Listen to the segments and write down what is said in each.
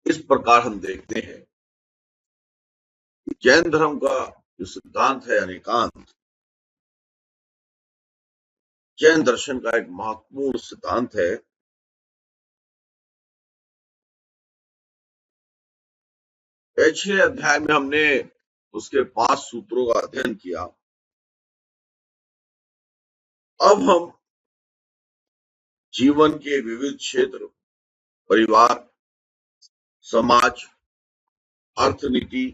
इस प्रकार हम देखते हैं कि जैन धर्म का जो सिद्धांत है अनेकांत, जैन दर्शन का एक महत्वपूर्ण सिद्धांत है। पिछले अध्याय में हमने उसके 5 सूत्रों का अध्ययन किया। अब हम जीवन के विविध क्षेत्र, परिवार, समाज, अर्थनीति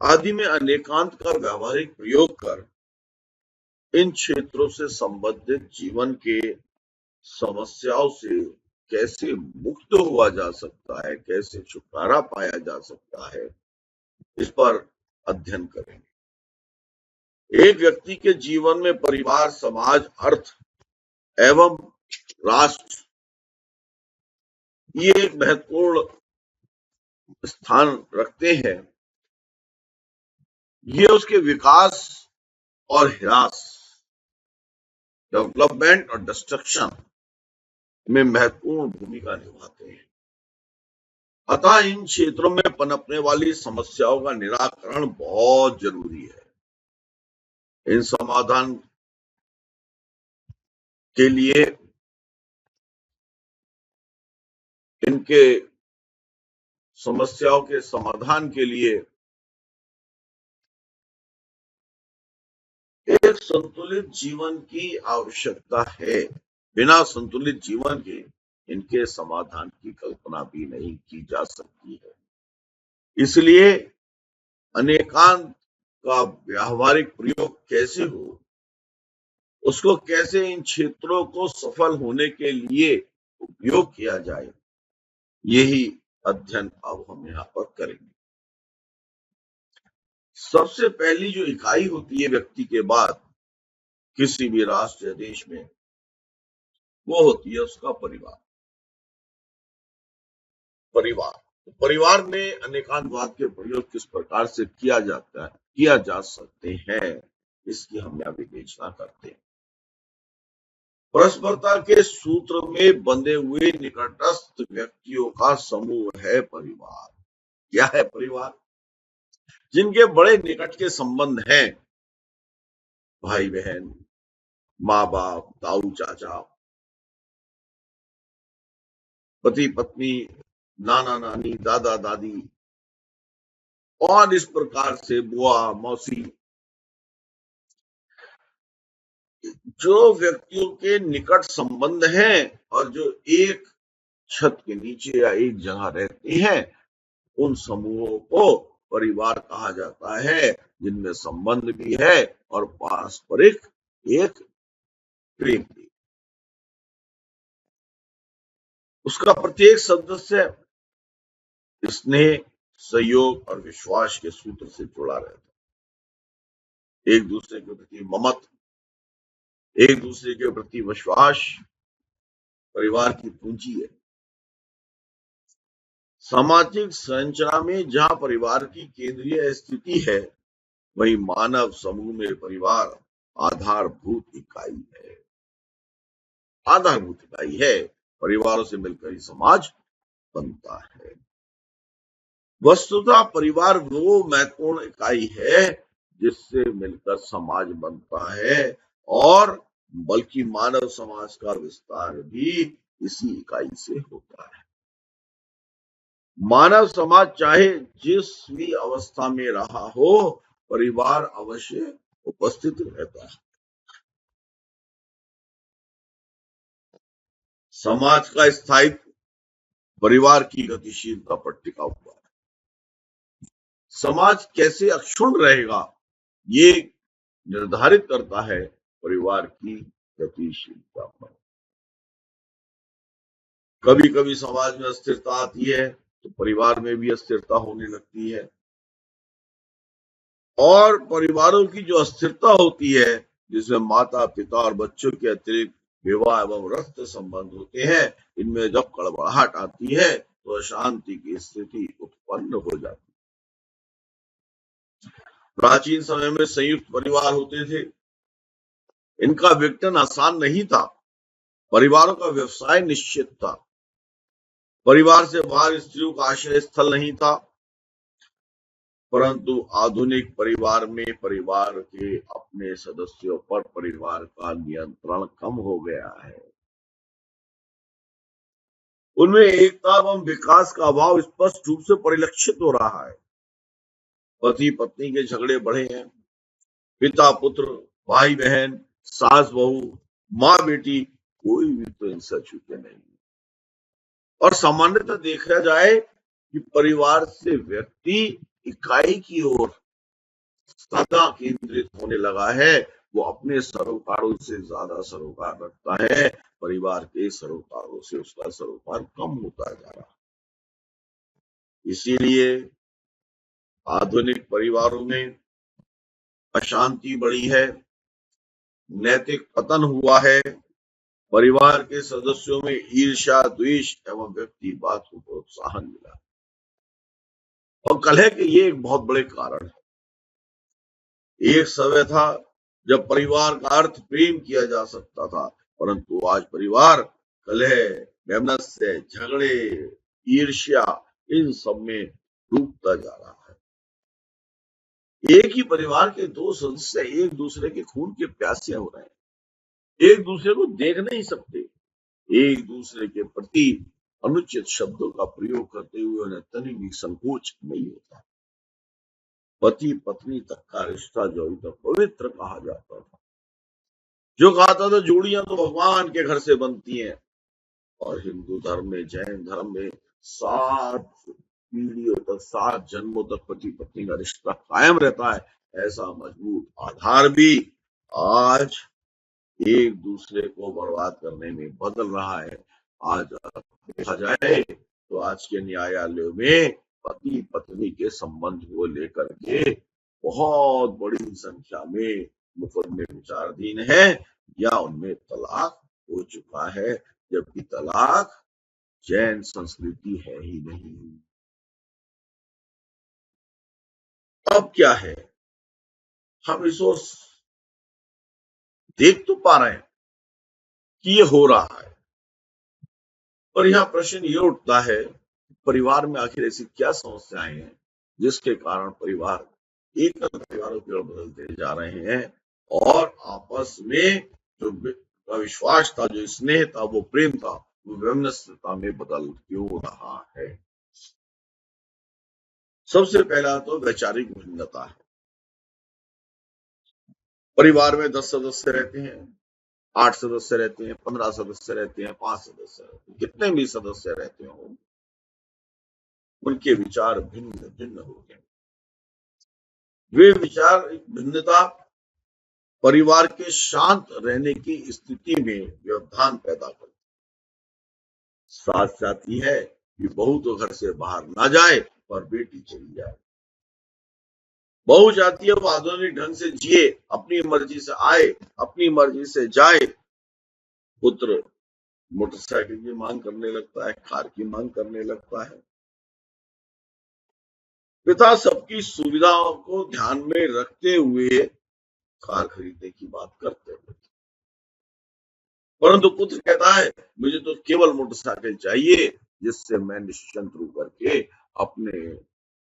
आदि में अनेकांत का व्यावहारिक प्रयोग कर इन क्षेत्रों से संबंधित जीवन के समस्याओं से कैसे मुक्त हुआ जा सकता है, कैसे छुटकारा पाया जा सकता है, इस पर अध्ययन करेंगे। एक व्यक्ति के जीवन में परिवार, समाज, अर्थ एवं राष्ट्र ये एक महत्वपूर्ण स्थान रखते हैं। ये उसके विकास और ह्रास, डेवलपमेंट और डिस्ट्रक्शन में महत्वपूर्ण भूमिका निभाते हैं। अतः इन क्षेत्रों में पनपने वाली समस्याओं का निराकरण बहुत जरूरी है। इन समाधान के लिए, इनके समस्याओं के समाधान के लिए एक संतुलित जीवन की आवश्यकता है। बिना संतुलित जीवन के इनके समाधान की कल्पना भी नहीं की जा सकती है। इसलिए अनेकांत का व्यावहारिक प्रयोग कैसे हो, उसको कैसे इन क्षेत्रों को सफल होने के लिए उपयोग किया जाए, यही अध्ययन अब हम यहाँ पर करेंगे। सबसे पहली जो इकाई होती है व्यक्ति के बाद किसी भी राष्ट्र या देश में, वो होती है उसका परिवार। परिवार में अनेकांतवाद के प्रयोग किस प्रकार से किया जा सकते हैं, इसकी हम यहाँ विवेचना करते हैं। परस्परता के सूत्र में बंधे हुए निकटस्थ व्यक्तियों का समूह है परिवार। क्या है परिवार? जिनके बड़े निकट के संबंध हैं, भाई बहन, माँ बाप, ताऊ चाचा, पति पत्नी, नाना नानी, दादा दादी और इस प्रकार से बुआ मौसी, जो व्यक्तियों के निकट संबंध हैं और जो एक छत के नीचे या एक जगह रहते हैं, उन समूहों को परिवार कहा जाता है, जिनमें संबंध भी है और पारस्परिक एक प्रेम भी। उसका प्रत्येक सदस्य स्नेह, सहयोग और विश्वास के सूत्र से जुड़ा रहता है। एक दूसरे के प्रति ममत्व, एक दूसरे के प्रति विश्वास परिवार की पूंजी है। सामाजिक संरचना में जहां परिवार की केंद्रीय स्थिति है, वही मानव समूह में परिवार आधारभूत इकाई है। आधारभूत इकाई है। परिवारों से मिलकर ही समाज बनता है। वस्तुतः परिवार वो महत्वपूर्ण इकाई है जिससे मिलकर समाज बनता है, और बल्कि मानव समाज का विस्तार भी इसी इकाई से होता है। मानव समाज चाहे जिस भी अवस्था में रहा हो, परिवार अवश्य उपस्थित रहता है। समाज का स्थायित्व परिवार की गतिशीलता पर टिका हुआ है। समाज कैसे अक्षुण्ण रहेगा, ये निर्धारित करता है परिवार की गतिशीलता पर। कभी कभी समाज में अस्थिरता आती है तो परिवार में भी अस्थिरता होने लगती है, और परिवारों की जो अस्थिरता होती है, जिसमें माता पिता और बच्चों के अतिरिक्त विवाह एवं रक्त संबंध होते हैं, इनमें जब कड़बड़ाहट आती है तो अशांति की स्थिति उत्पन्न हो जाती है। प्राचीन समय में संयुक्त परिवार होते थे। इनका विघटन आसान नहीं था। परिवारों का व्यवसाय निश्चित था। परिवार से बाहर स्त्रियों का आश्रय स्थल नहीं था, परंतु आधुनिक परिवार में परिवार के अपने सदस्यों पर परिवार का नियंत्रण कम हो गया है। उनमें एकता एवं विकास का अभाव स्पष्ट रूप से परिलक्षित हो रहा है। पति पत्नी के झगड़े बढ़े हैं, पिता पुत्र, भाई बहन, सास बहू, माँ बेटी, कोई भी तो इनसे छूटे नहीं। और सामान्यतः देखा जाए कि परिवार से व्यक्ति इकाई की ओर सदा केंद्रित होने लगा है। वो अपने सरोकारों से ज्यादा सरोकार रखता है, परिवार के सरोकारों से उसका सरोकार कम होता जा रहा है। इसीलिए आधुनिक परिवारों में अशांति बढ़ी है, नैतिक पतन हुआ है, परिवार के सदस्यों में ईर्ष्या, द्वेष एवं व्यक्तिवाद को प्रोत्साहन मिला। और कलह के ये एक बहुत बड़े कारण है। एक समय था जब परिवार का अर्थ प्रेम किया जा सकता था, परंतु आज परिवार कलह, वैमनस्य, झगड़े, ईर्ष्या, इन सब में डूबता जा रहा है। एक ही परिवार के दो सदस्य एक दूसरे के खून के प्यासे हो रहे हैं, एक दूसरे को देख नहीं सकते, एक दूसरे के प्रति अनुचित शब्दों का प्रयोग करते हुए उन्हें तनिक भी संकोच नहीं होता। पति पत्नी तक का रिश्ता जो अभी तक पवित्र कहा जाता था, जो कहा था जोड़ियां तो भगवान के घर से बनती हैं, और हिंदू धर्म में, जैन धर्म में 7 पीढ़ियों तक, 7 जन्मों तक पति पत्नी का रिश्ता कायम रहता है, ऐसा मजबूत आधार भी आज एक दूसरे को बर्बाद करने में बदल रहा है। आज देखा जाए तो आज के न्यायालयों में पति पत्नी के संबंध को लेकर के बहुत बड़ी संख्या में मुकदमे विचाराधीन है, या उनमें तलाक हो चुका है, जबकि तलाक जैन संस्कृति है ही नहीं। अब क्या है, हम इसको देख तो पा रहे हैं कि ये हो रहा है, पर यह प्रश्न ये उठता है, परिवार में आखिर ऐसी क्या समस्याएं हैं जिसके कारण परिवार एक परिवारों की ओर बदलते जा रहे हैं, और आपस में जो विश्वास था, जो स्नेह था, वो प्रेम था, वो वैमनस्यता में बदल क्यों रहा है। सबसे पहला तो वैचारिक भिन्नता है। परिवार में 10 सदस्य रहते हैं, 8 सदस्य रहते हैं, 15 सदस्य रहते हैं, 5 सदस्य रहते हैं, कितने भी सदस्य रहते हो, उनके विचार भिन्न भिन्न होते हैं। वे विचार भिन्नता परिवार के शांत रहने की स्थिति में व्यवधान पैदा करती है। साथ चाहती है कि बहू तो घर से बाहर ना जाए पर बेटी चली जाए। बहू चाहती है वो आधुनिक ढंग से जिए, अपनी मर्जी से आए, अपनी मर्जी से जाए। पुत्र मोटरसाइकिल की मांग करने लगता है, कार की मांग करने लगता है। पिता सबकी सुविधाओं को ध्यान में रखते हुए कार खरीदने की बात करते हैं, परंतु पुत्र कहता है मुझे तो केवल मोटरसाइकिल चाहिए जिससे मैं निश्चिंत रूप करके अपने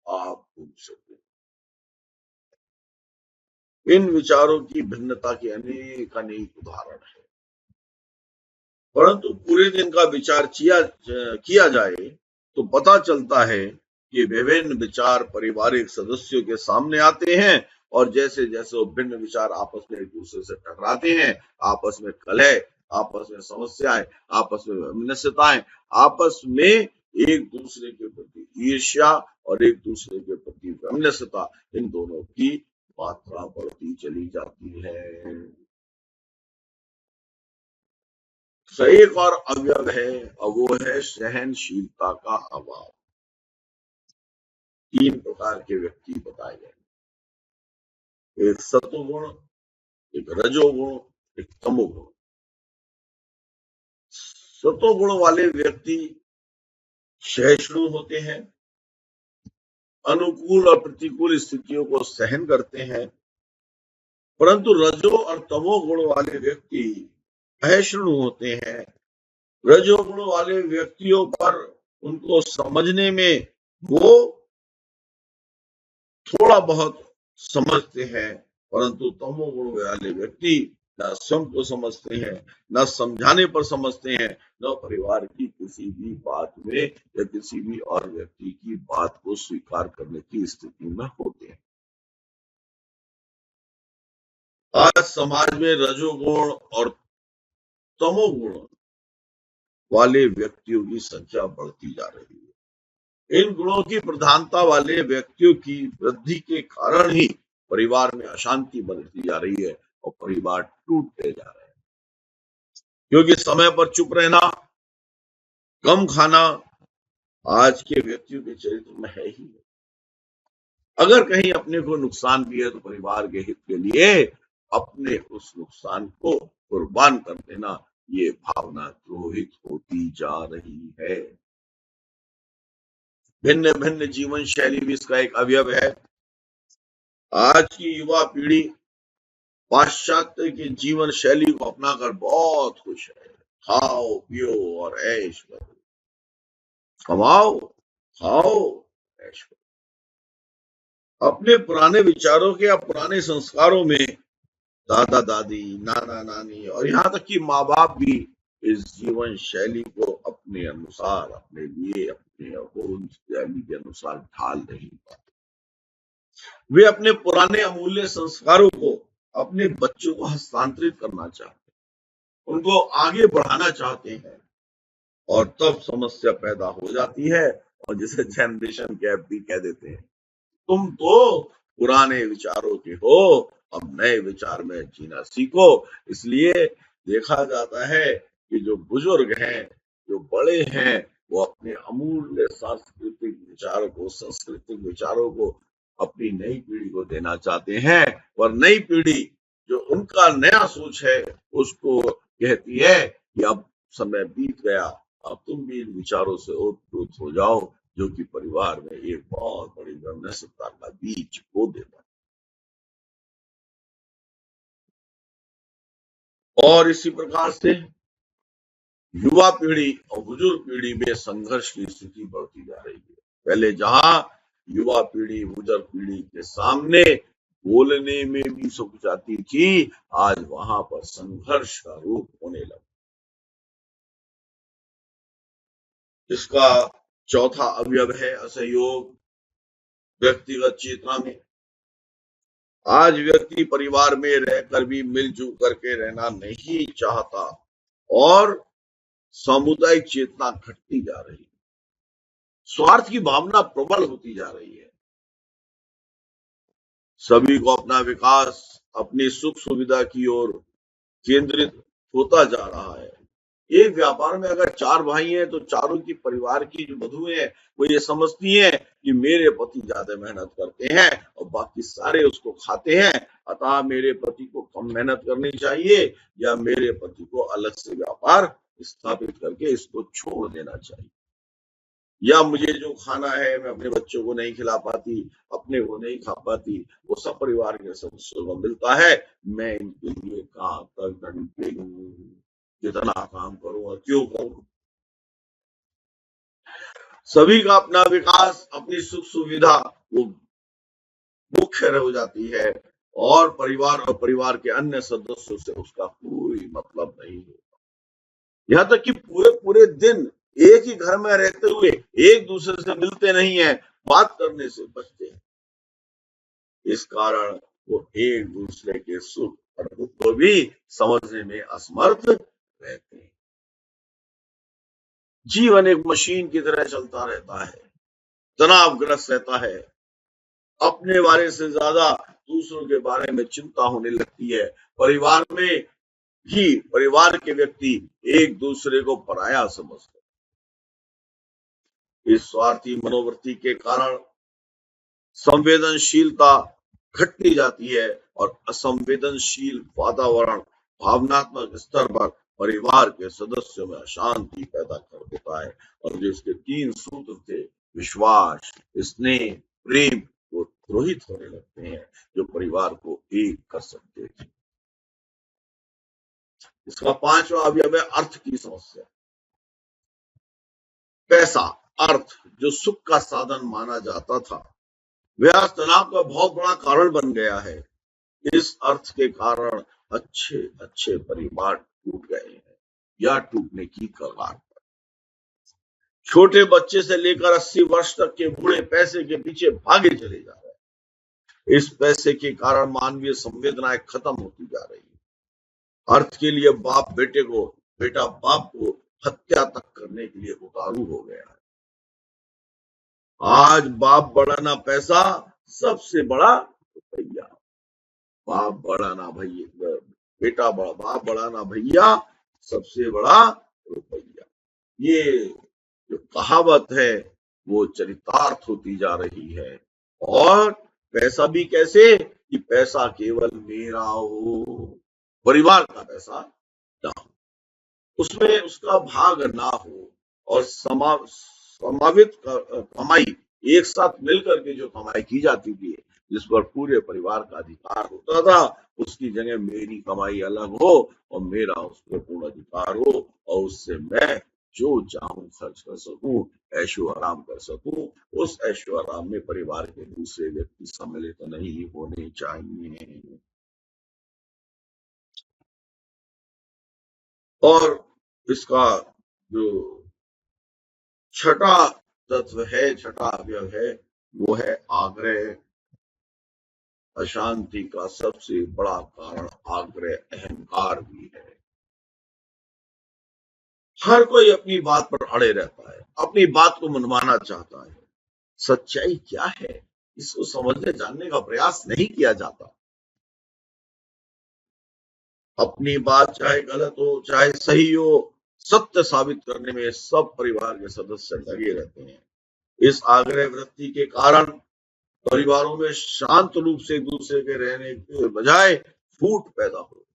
आप घूम सकूं। इन विचारों की भिन्नता के अनेक उदाहरण है, परंतु पूरे दिन का विचार किया जाए तो पता चलता है कि विभिन्न विचार पारिवारिक सदस्यों के सामने आते हैं, और जैसे जैसे वो भिन्न विचार आपस में एक दूसरे से टकराते हैं, आपस में कलह, आपस में समस्याएं, आपस में वैमनस्यताएं, आपस में एक दूसरे के प्रति ईर्ष्या और एक दूसरे के प्रति वैमनस्यता, इन दोनों की मात्रा बढ़ती चली जाती है। एक और अवयव है, और वो है सहनशीलता का अभाव। 3 प्रकार के व्यक्ति बताए गए, एक सत्वगुण, एक रजोगुण, एक तमोगुण। सत्वगुण वाले व्यक्ति सहिष्णु होते हैं, अनुकूल और प्रतिकूल स्थितियों को सहन करते हैं, परंतु रजो और तमोगुण वाले व्यक्ति असहिष्णु होते हैं। रजोगुण वाले व्यक्तियों पर उनको समझने में वो थोड़ा बहुत समझते हैं, परंतु तमोगुण वाले व्यक्ति न स्वयं को समझते हैं, न समझाने पर समझते हैं, न परिवार की किसी भी बात में या किसी भी और व्यक्ति की बात को स्वीकार करने की स्थिति में होते हैं। आज समाज में रजोगुण और तमोगुण वाले व्यक्तियों की संख्या बढ़ती जा रही है। इन गुणों की प्रधानता वाले व्यक्तियों की वृद्धि के कारण ही परिवार में अशांति बढ़ती जा रही है और परिवार टूटते जा रहे हैं। क्योंकि समय पर चुप रहना, कम खाना आज के व्यक्तियों के चरित्र में है ही नहीं। अगर कहीं अपने को नुकसान भी है तो परिवार के हित के लिए अपने उस नुकसान को कुर्बान कर देना, ये भावना द्रोहित होती जा रही है। भिन्न भिन्न जीवन शैली भी इसका एक अवयव है। आज की युवा पीढ़ी पाश्चात्य की जीवन शैली को अपनाकर बहुत खुश है। खाओ पियो और ऐश करो, कमाओ खाओ ऐश करो। अपने पुराने विचारों के या पुराने संस्कारों में दादा दादी, नाना नानी और यहाँ तक कि माँ बाप भी इस जीवन शैली को अपने अनुसार, अपने लिए, अपने शैली के अनुसार ढाल नहीं पाते। वे अपने पुराने अमूल्य संस्कारों को अपने बच्चों को हस्तांतरित करना चाहते हैं, उनको आगे बढ़ाना चाहते हैं, और तब समस्या पैदा हो जाती है और जिसे जनरेशन गैप भी कह देते हैं। तुम तो पुराने विचारों के हो, अब नए विचार में जीना सीखो। इसलिए देखा जाता है कि जो बुजुर्ग हैं, जो बड़े हैं, वो अपने अमूल्य सांस्कृतिक विचारों को, सांस्कृतिक विचारों को अपनी नई पीढ़ी को देना चाहते हैं, और नई पीढ़ी जो उनका नया सोच है उसको कहती है कि अब समय बीत गया, अब तुम भी इन विचारों से ओत-प्रोत हो जाओ, जो कि परिवार में एक बहुत बड़ी वैमनस्यता का बीज बो देता है। और इसी प्रकार से युवा पीढ़ी और बुजुर्ग पीढ़ी में संघर्ष की स्थिति बढ़ती जा रही है। पहले जहां युवा पीढ़ी बुजुर्ग पीढ़ी के सामने बोलने में भी सुखचाती थी, आज वहां पर संघर्ष का रूप होने लगा। इसका चौथा अवयव है असहयोग व्यक्तिगत चेतना में। आज व्यक्ति परिवार में रहकर भी मिलजुल करके रहना नहीं चाहता और सामुदायिक चेतना घटती जा रही है। स्वार्थ की भावना प्रबल होती जा रही है। सभी को अपना विकास, अपनी सुख सुविधा की ओर केंद्रित होता जा रहा है। एक व्यापार में अगर 4 भाई हैं तो चारों की परिवार की जो वधुएं हैं वो ये समझती हैं कि मेरे पति ज्यादा मेहनत करते हैं और बाकी सारे उसको खाते हैं, अतः मेरे पति को कम मेहनत करनी चाहिए या मेरे पति को अलग से व्यापार स्थापित करके इसको छोड़ देना चाहिए। या मुझे जो खाना है मैं अपने बच्चों को नहीं खिला पाती, अपने को नहीं खा पाती, वो सब परिवार के सदस्यों को मिलता है, मैं इनके लिए कहाँ तक घंटे कितना काम करूं और क्यों करूं। सभी का अपना विकास, अपनी सुख सुविधा वो मुख्य हो जाती है और परिवार के अन्य सदस्यों से उसका कोई मतलब नहीं है। यहाँ तक कि पूरे पूरे दिन एक ही घर में रहते हुए एक दूसरे से मिलते नहीं है, बात करने से बचते हैं। इस कारण वो एक दूसरे के सुख और दुख को भी समझने में असमर्थ रहते हैं। जीवन एक मशीन की तरह चलता रहता है, तनावग्रस्त रहता है, अपने बारे से ज्यादा दूसरों के बारे में चिंता होने लगती है। परिवार में ही परिवार के व्यक्ति एक दूसरे को पराया समझते हैं। इस स्वार्थी मनोवृत्ति के कारण संवेदनशीलता घटती जाती है और असंवेदनशील वातावरण भावनात्मक स्तर पर परिवार के सदस्यों में अशांति पैदा कर देता है, और जो इसके 3 सूत्र थे, विश्वास, स्नेह, प्रेम, वो द्रोहित होने लगते हैं, जो परिवार को एक कर सकते थे। इसका 5वां अवयव है अर्थ की समस्या। पैसा, अर्थ जो सुख का साधन माना जाता था, वह आज तनाव का बहुत बड़ा कारण बन गया है। इस अर्थ के कारण अच्छे अच्छे परिवार टूट गए हैं या टूटने की कगार पर। छोटे बच्चे से लेकर 80 वर्ष तक के बूढ़े पैसे के पीछे भागे चले जा रहे हैं। इस पैसे के कारण मानवीय संवेदनाएं खत्म होती जा रही है। अर्थ के लिए बेटा बाप को हत्या तक करने के लिए उतारू हो गया है। आज बाप बड़ा ना पैसा, सबसे बड़ा रुपया। बाप बड़ा ना भैया, बेटा बड़ा, बाप बड़ा ना भैया, सबसे बड़ा रुपया। ये जो कहावत है वो चरितार्थ होती जा रही है। और पैसा भी कैसे कि पैसा केवल मेरा हो, परिवार का पैसा ना हो, उसमें उसका भाग ना हो, और समावित कमाई एक साथ मिलकर के जो कमाई की जाती थी, जिस पर पूरे परिवार का अधिकार होता था, उसकी जगह मेरी कमाई अलग हो और मेरा उस पर पूर्ण अधिकार हो, और उससे मैं जो चाहूं खर्च कर सकूं, ऐशो आराम कर सकूं। उस ऐशो आराम में परिवार के दूसरे व्यक्ति सम्मिलित नहीं होने चाहिए। और इसका जो छठा तत्व है, छठा अवयव है, वो है आग्रह। अशांति का सबसे बड़ा कारण आग्रह, अहंकार भी है। हर कोई अपनी बात पर अड़े रहता है, अपनी बात को मनवाना चाहता है। सच्चाई क्या है, इसको समझने जानने का प्रयास नहीं किया जाता। अपनी बात चाहे गलत हो चाहे सही हो, सत्य साबित करने में सब परिवार के सदस्य लगे रहते हैं। इस आग्रह वृत्ति के कारण परिवारों में शांत रूप से एक दूसरे के रहने के बजाय फूट पैदा हो।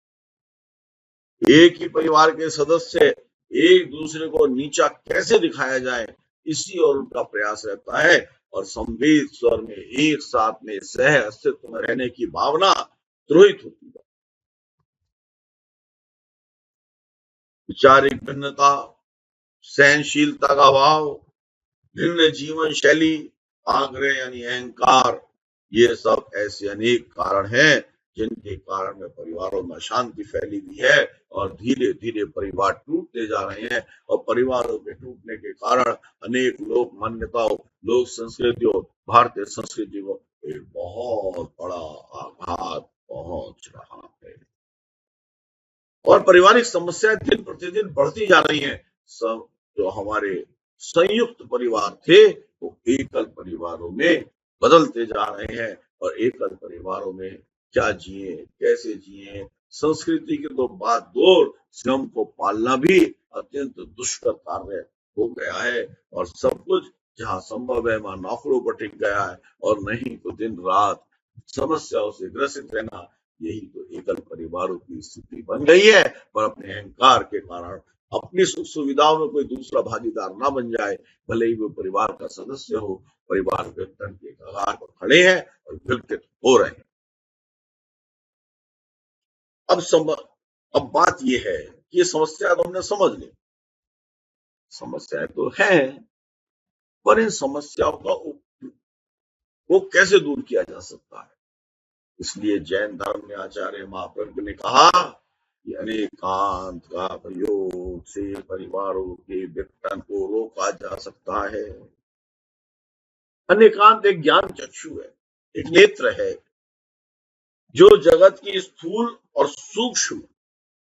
एक ही परिवार के सदस्य एक दूसरे को नीचा कैसे दिखाया जाए, इसी और उनका प्रयास रहता है, और संवेद स्वर में एक साथ में सह अस्तित्व में रहने की भावना द्रोहित होती है। विचारिक भिन्नता, सहनशीलता का अभाव, भिन्न जीवन शैली, आग्रह यानी अहंकार, ये सब ऐसे अनेक कारण हैं जिनके कारण में परिवारों में अशांति फैली हुई है, और धीरे धीरे परिवार टूटते जा रहे हैं। और परिवारों के टूटने के कारण अनेक लोक मान्यताओं, लोक संस्कृतियों, भारतीय संस्कृति को एक बहुत बड़ा आघात पहुंच रहा है। और पारिवारिक समस्याएं दिन प्रतिदिन बढ़ती जा रही हैं। सब जो हमारे संयुक्त परिवार थे, वो एकल परिवारों में बदलते जा रहे हैं, और एकल परिवारों में क्या जिए, कैसे जिए, संस्कृति की तो बात दूर, स्वयं को पालना भी अत्यंत दुष्कर कार्य हो गया है। और सब कुछ जहाँ संभव है वहां नौकरों पर टिक गया है, और नहीं तो दिन रात समस्याओं से ग्रसित रहना, यही तो एकल परिवारों की स्थिति बन गई है। पर अपने अहंकार के कारण अपनी सुख सुविधाओं में कोई दूसरा भागीदार ना बन जाए, भले ही वो परिवार का सदस्य हो, परिवार विघटन के कगार पर खड़े हैं और विघटित हो रहे हैं। अब बात यह है कि ये समस्या तो हमने समझ ली, समस्याएं तो है, पर इन समस्याओं का वो कैसे दूर किया जा सकता है। इसलिए जैन धर्म में आचार्य महाप्रज्ञ ने कहा कि अनेकांत का प्रयोग से परिवारों के विघटन को रोका जा सकता है। अनेकांत एक ज्ञान चक्षु है, एक नेत्र है, जो जगत की स्थूल और सूक्ष्म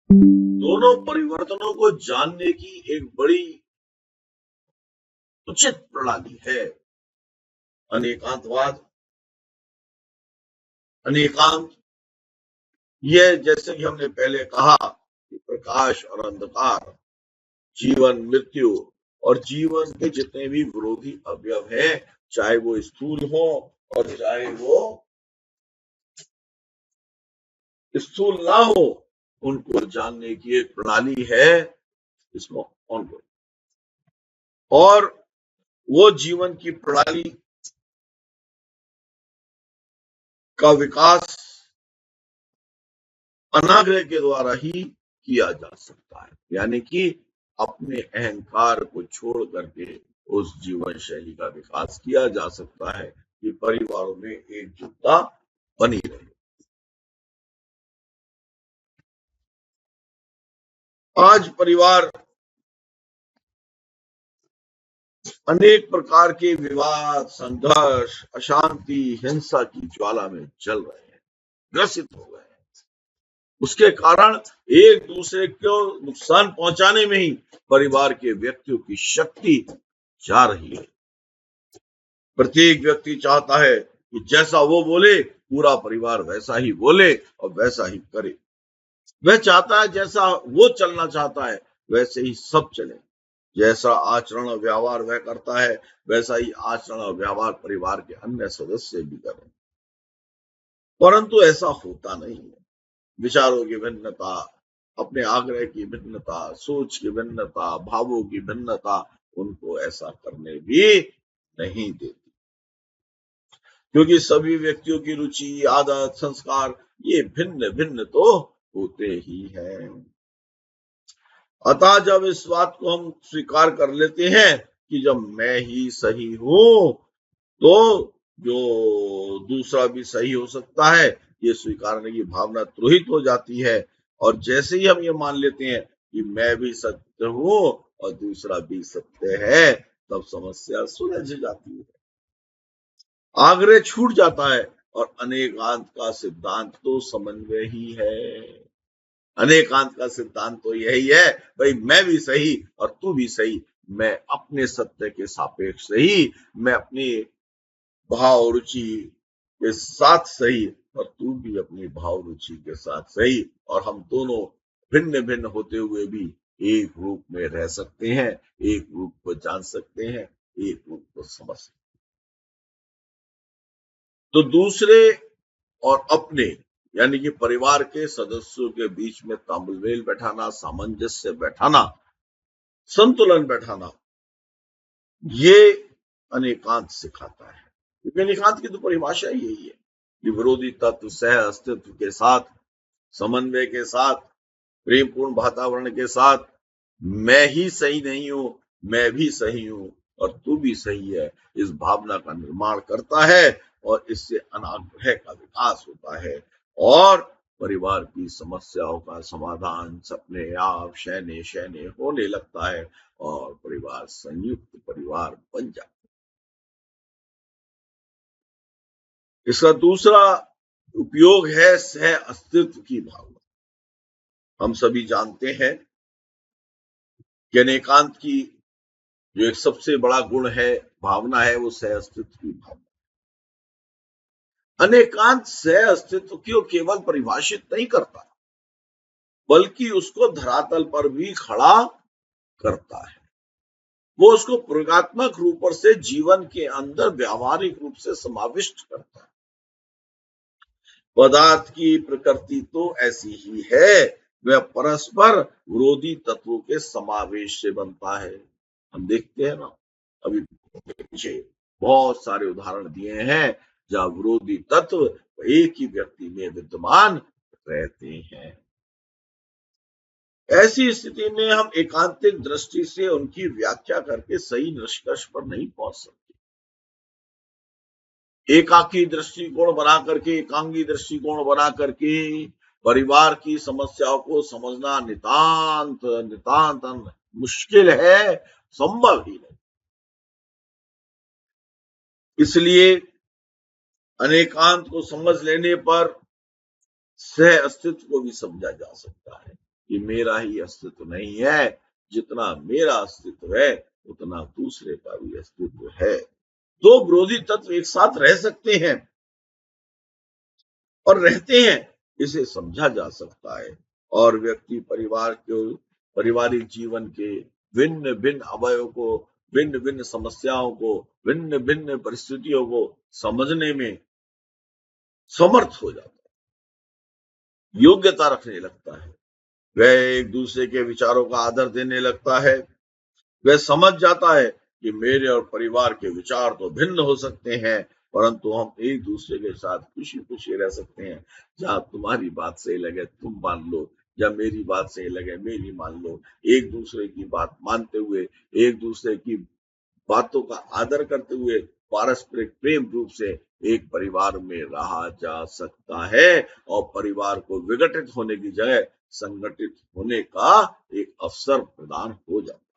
दोनों परिवर्तनों को जानने की एक बड़ी उचित प्रणाली है। अनेकांत यह, जैसे कि हमने पहले कहा, कि प्रकाश और अंधकार, जीवन मृत्यु, और जीवन के जितने भी विरोधी अवयव हैं, चाहे वो स्थूल हो और चाहे वो स्थूल ना हो, उनको जानने की एक प्रणाली है इसमें ऑनगोइंग। और वो जीवन की प्रणाली का विकास अनाग्रह के द्वारा ही किया जा सकता है, यानी कि अपने अहंकार को छोड़ करके उस जीवन शैली का विकास किया जा सकता है कि परिवारों में एकजुटता बनी रहे। आज परिवार अनेक प्रकार के विवाद, संघर्ष, अशांति, हिंसा की ज्वाला में जल रहे हैं, ग्रसित हो गए हैं। उसके कारण एक दूसरे को नुकसान पहुंचाने में ही परिवार के व्यक्तियों की शक्ति जा रही है। प्रत्येक व्यक्ति चाहता है कि जैसा वो बोले पूरा परिवार वैसा ही बोले और वैसा ही करे। वह चाहता है जैसा वो चलना चाहता है वैसे ही सब चले। जैसा आचरण और व्यवहार वह करता है वैसा ही आचरण और व्यवहार परिवार के अन्य सदस्य भी करें। परंतु ऐसा होता नहीं है। विचारों की भिन्नता, अपने आग्रह की भिन्नता, सोच की भिन्नता, भावों की भिन्नता उनको ऐसा करने भी नहीं देती, क्योंकि सभी व्यक्तियों की रुचि, आदत, संस्कार ये भिन्न भिन्न तो होते ही हैं। अतः जब इस बात को हम स्वीकार कर लेते हैं कि जब मैं ही सही हूं तो जो दूसरा भी सही हो सकता है, ये स्वीकारने की भावना तुरहित हो जाती है। और जैसे ही हम ये मान लेते हैं कि मैं भी सत्य हूं और दूसरा भी सत्य है, तब समस्या सुलझ जाती है, आग्रह छूट जाता है और अनेकांत का सिद्धांत तो समन्वय ही है। अनेकांत का सिद्धांत तो यही है, भाई मैं भी सही और तू भी सही, मैं अपने सत्य के सापेक्ष सही, मैं अपनी भाव रुचि के साथ सही और तू भी अपनी भाव रुचि के साथ सही, और हम दोनों भिन्न भिन्न होते हुए भी एक रूप में रह सकते हैं, एक रूप को जान सकते हैं, एक रूप को समझ सकते हैं। तो दूसरे और अपने यानी कि परिवार के सदस्यों के बीच में तालमेल बैठाना, सामंजस्य बैठाना, संतुलन बैठाना, ये अनेकांत सिखाता है। क्योंकि अनेकांत की तो परिभाषा यही है कि विरोधी तत्व सह अस्तित्व के साथ, समन्वय के साथ, प्रेमपूर्ण वातावरण के साथ, मैं ही सही नहीं हूं, मैं भी सही हूं और तू भी सही है, इस भावना का निर्माण करता है और इससे अनाग्रह का विकास होता है और परिवार की समस्याओं का समाधान अपने आप शैने शैने होने लगता है और परिवार संयुक्त परिवार बन जाता है। इसका दूसरा उपयोग है सह अस्तित्व की भावना। हम सभी जानते हैं कि अनेकांत की जो एक सबसे बड़ा गुण है, भावना है, वो सह अस्तित्व की भावना। अनेकांत सह अस्तित्व को केवल परिभाषित नहीं करता, बल्कि उसको धरातल पर भी खड़ा करता है। वो उसको प्रयोगात्मक रूप से जीवन के अंदर व्यावहारिक रूप से समाविष्ट करता है। पदार्थ की प्रकृति तो ऐसी ही है, वह परस्पर विरोधी तत्वों के समावेश से बनता है। हम देखते हैं ना, अभी पीछे बहुत सारे उदाहरण दिए हैं जहां विरोधी तत्व एक ही व्यक्ति में विद्यमान रहते हैं। ऐसी स्थिति में हम एकांतिक दृष्टि से उनकी व्याख्या करके सही निष्कर्ष पर नहीं पहुंच सकते। एकाकी दृष्टिकोण बना करके, एकांगी दृष्टिकोण बना करके परिवार की समस्याओं को समझना नितांत नितांत मुश्किल है, संभव ही नहीं। इसलिए अनेकांत को समझ लेने पर सह अस्तित्व को भी समझा जा सकता है कि मेरा ही अस्तित्व नहीं है, जितना मेरा अस्तित्व है उतना दूसरे का भी अस्तित्व है। दो विरोधी तत्व एक साथ रह सकते हैं और रहते हैं, इसे समझा जा सकता है और व्यक्ति परिवार के पारिवारिक जीवन के भिन्न भिन्न अवयवों को, भिन्न भिन्न समस्याओं को, भिन्न भिन्न परिस्थितियों को समझने में समर्थ हो जाता है, योग्यता रखने लगता है। वह एक दूसरे के विचारों का आदर देने लगता है। वह समझ जाता है कि मेरे और परिवार के विचार तो भिन्न हो सकते हैं, परंतु हम एक दूसरे के साथ खुशी खुशी रह सकते हैं। जहां तुम्हारी बात सही लगे तुम मान लो, जब मेरी बात सही लगे मेरी मान लो। एक दूसरे की बात मानते हुए, एक दूसरे की बातों का आदर करते हुए पारस्परिक प्रेम रूप से एक परिवार में रहा जा सकता है और परिवार को विघटित होने की जगह संगठित होने का एक अवसर प्रदान हो जाता है।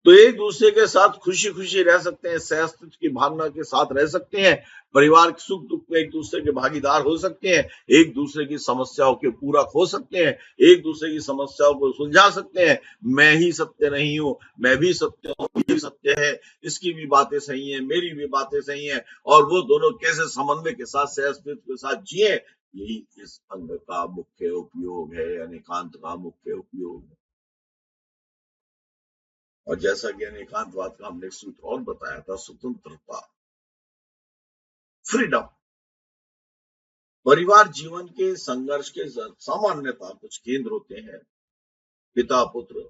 तो एक दूसरे के साथ खुशी खुशी रह सकते हैं, सह अस्तित्व की भावना के साथ रह सकते हैं, परिवार के सुख दुख में एक दूसरे के भागीदार हो सकते हैं, एक दूसरे की समस्याओं के पूरक हो सकते हैं, एक दूसरे की समस्याओं को सुलझा सकते हैं। मैं ही सत्य नहीं हूं, मैं भी सत्य हूं, ये भी सत्य है, इसकी भी बातें सही है, मेरी भी बातें सही है, और वो दोनों कैसे समन्वय के साथ सह अस्तित्व के साथ जिए, यही इस अंग का मुख्य उपयोग है, अनेकांत का मुख्य उपयोग है। और जैसा कि अनेकांतवाद का हमने सूत्र और बताया था, स्वतंत्रता, फ्रीडम, परिवार जीवन के संघर्ष के सामान्यता कुछ केंद्र होते हैं। पिता पुत्र,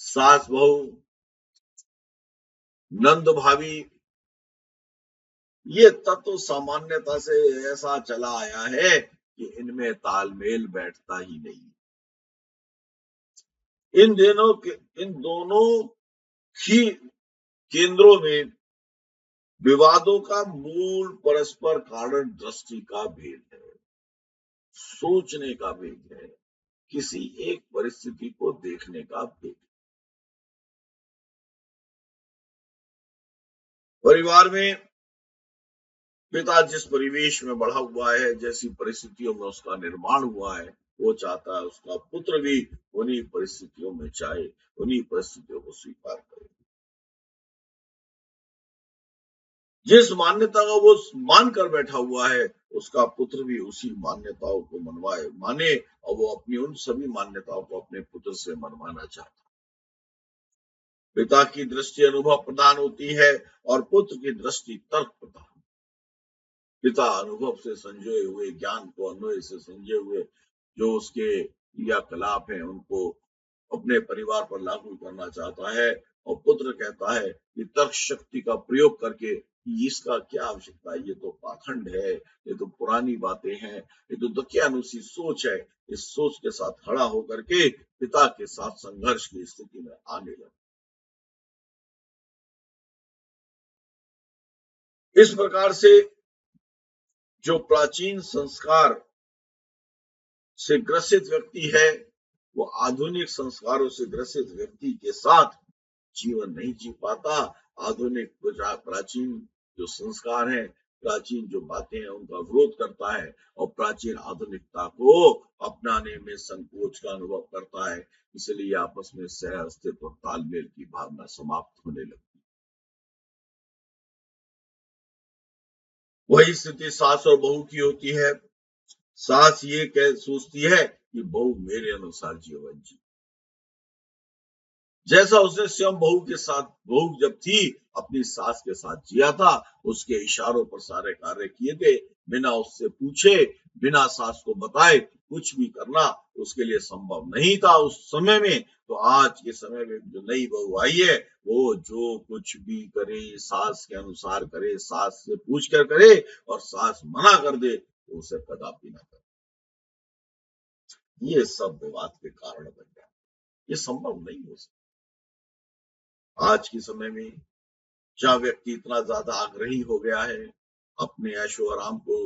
सास बहू, नंद भाभी, ये तत्व सामान्यता से ऐसा चला आया है कि इनमें तालमेल बैठता ही नहीं। इन दोनों ही केंद्रों में विवादों का मूल परस्पर कारण दृष्टि का भेद है, सोचने का भेद है, किसी एक परिस्थिति को देखने का भेद। परिवार में पिता जिस परिवेश में बढ़ा हुआ है, जैसी परिस्थितियों में उसका निर्माण हुआ है, वो चाहता है उसका पुत्र भी उन्हीं परिस्थितियों में चाहे, उन्हीं परिस्थितियों को स्वीकार करे। जिस मान्यता का वो मानकर बैठा हुआ है, उसका पुत्र भी उसी मान्यताओं को माने, और वो अपनी उन सभी मान्यताओं को अपने पुत्र से मनवाना चाहता है। पिता की दृष्टि अनुभव प्रदान होती है और पुत्र की दृष्टि तर्क प्रदान। पिता अनुभव से संजोए हुए, ज्ञान को अन्वय से संजोए हुए जो उसके क्रियाकलाप हैं, उनको अपने परिवार पर लागू करना चाहता है, और पुत्र कहता है कि तर्क शक्ति का प्रयोग करके इसका क्या आवश्यकता है, ये तो पाखंड है, ये तो पुरानी बातें हैं, ये तो दकियानुसी सोच है। इस सोच के साथ खड़ा होकर के पिता के साथ संघर्ष की स्थिति में आने लगा। इस प्रकार से जो प्राचीन संस्कार से ग्रसित व्यक्ति है, वो आधुनिक संस्कारों से ग्रसित व्यक्ति के साथ जीवन नहीं जी पाता। आधुनिक प्राचीन जो संस्कार हैं, प्राचीन जो बातें हैं, उनका विरोध करता है और प्राचीन आधुनिकता को अपनाने में संकोच का अनुभव करता है। इसलिए आपस में सह अस्तित्व और तालमेल की भावना समाप्त होने लगती। वही स्थिति सास और बहू की होती है। सास ये कह सोचती है कि बहू मेरे अनुसार जीवन जी, जैसा उसने स्वयं बहू जब थी अपनी सास के साथ जिया था, उसके इशारों पर सारे कार्य किए थे, बिना उससे पूछे, बिना सास को बताए कुछ भी करना उसके लिए संभव नहीं था उस समय में। तो आज के समय में जो नई बहू आई है, वो जो कुछ भी करे सास के अनुसार करे, सास से पूछ कर करे, और सास मना कर दे तो उसे कदापि ना करे। ये सब विवाद के कारण बन गया, ये संभव नहीं हो सकता। आज के समय में जहाँ व्यक्ति इतना ज्यादा आग्रही हो गया है, अपने ऐशो आराम को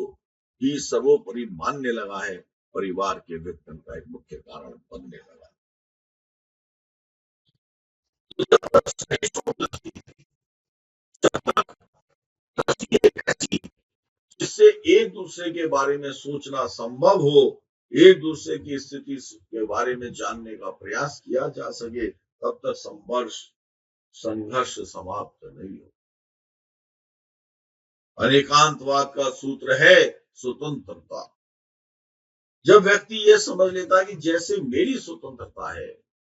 ही सर्वोपरि मानने लगा है, परिवार के विघटन का एक मुख्य कारण बनने लगा। जिससे एक दूसरे के बारे में सोचना संभव हो, एक दूसरे की स्थिति के बारे में जानने का प्रयास किया जा सके, तब तक संघर्ष समाप्त नहीं हो। अनेकांतवाद का सूत्र है स्वतंत्रता। जब व्यक्ति यह समझ लेता है कि जैसे मेरी स्वतंत्रता है,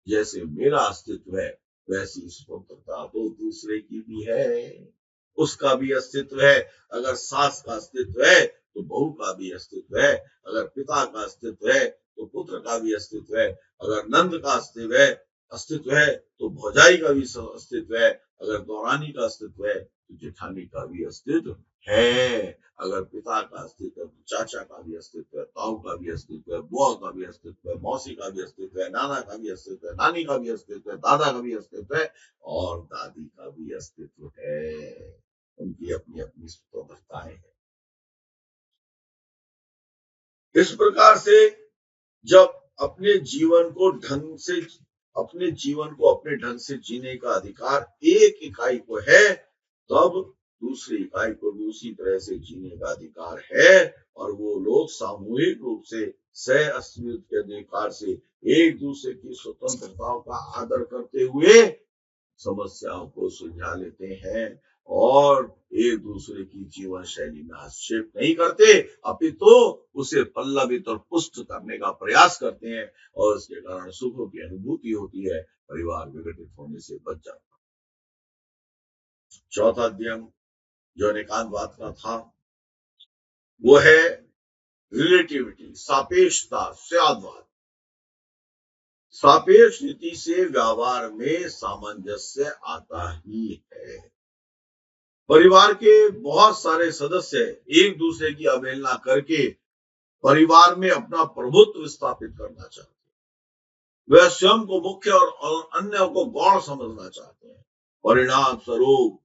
जैसे मेरा अस्तित्व है, वैसी स्वतंत्रता तो दूसरे की भी है, उसका भी अस्तित्व है। अगर सास का अस्तित्व है तो बहू का भी अस्तित्व है, अगर पिता का अस्तित्व है तो पुत्र का भी अस्तित्व है, अगर नंद का अस्तित्व है तो भौजाई का भी अस्तित्व है, अगर दौरानी का अस्तित्व है तो जेठानी का भी अस्तित्व है। अगर पिता का अस्तित्व है तो चाचा का भी अस्तित्व है, ताऊ का भी अस्तित्व है, बुआ का भी अस्तित्व है, मौसी का भी अस्तित्व है, नाना का भी अस्तित्व है, नानी का भी अस्तित्व है, दादा का भी अस्तित्व है और दादी का भी अस्तित्व है। उनकी अपनी अपनी स्वतंत्रताएं हैं। इस प्रकार से जब अपने जीवन को अपने ढंग से जीने का अधिकार एक इकाई को है, तब दूसरी इकाई को भी उसी तरह से जीने का अधिकार है और वो लोग सामूहिक रूप से सह अस्तित्व के अधिकार से एक दूसरे की स्वतंत्रताओं का आदर करते हुए समस्याओं को सुलझा लेते हैं और एक दूसरे की जीवन शैली में हस्तक्षेप नहीं करते, अपितु उसे पल्लवित और पुष्ट करने का प्रयास करते हैं और इसके कारण सुखों की अनुभूति होती है, परिवार विघटित होने से बच जाता है। चौथा अध्ययन जो एकांतवाद का था वो है रिलेटिविटी, सापेक्षता, सद्भाव। सापेक्ष नीति से व्यवहार में सामंजस्य आता ही है। परिवार के बहुत सारे सदस्य एक दूसरे की अवहेलना करके परिवार में अपना प्रभुत्व स्थापित करना चाहते हैं। वह स्वयं को मुख्य और अन्य को गौण समझना चाहते हैं। परिणाम स्वरूप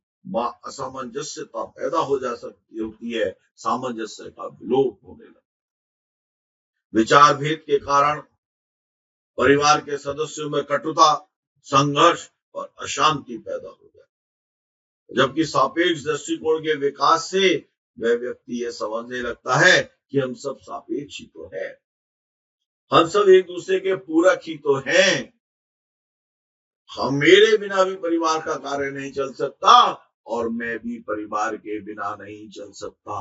असामंजस्यता पैदा हो जा सकती होती है, सामंजस्य का विलोप होने लगता है। विचार भेद के कारण परिवार के सदस्यों में कटुता, संघर्ष और अशांति पैदा हो जाती है। जबकि सापेक्ष दृष्टिकोण के विकास से वह व्यक्ति यह समझने लगता है कि हम सब सापेक्ष ही तो है, हम सब एक दूसरे के पूरक ही तो हैं। हम मेरे बिना भी परिवार का कार्य नहीं चल सकता और मैं भी परिवार के बिना नहीं चल सकता।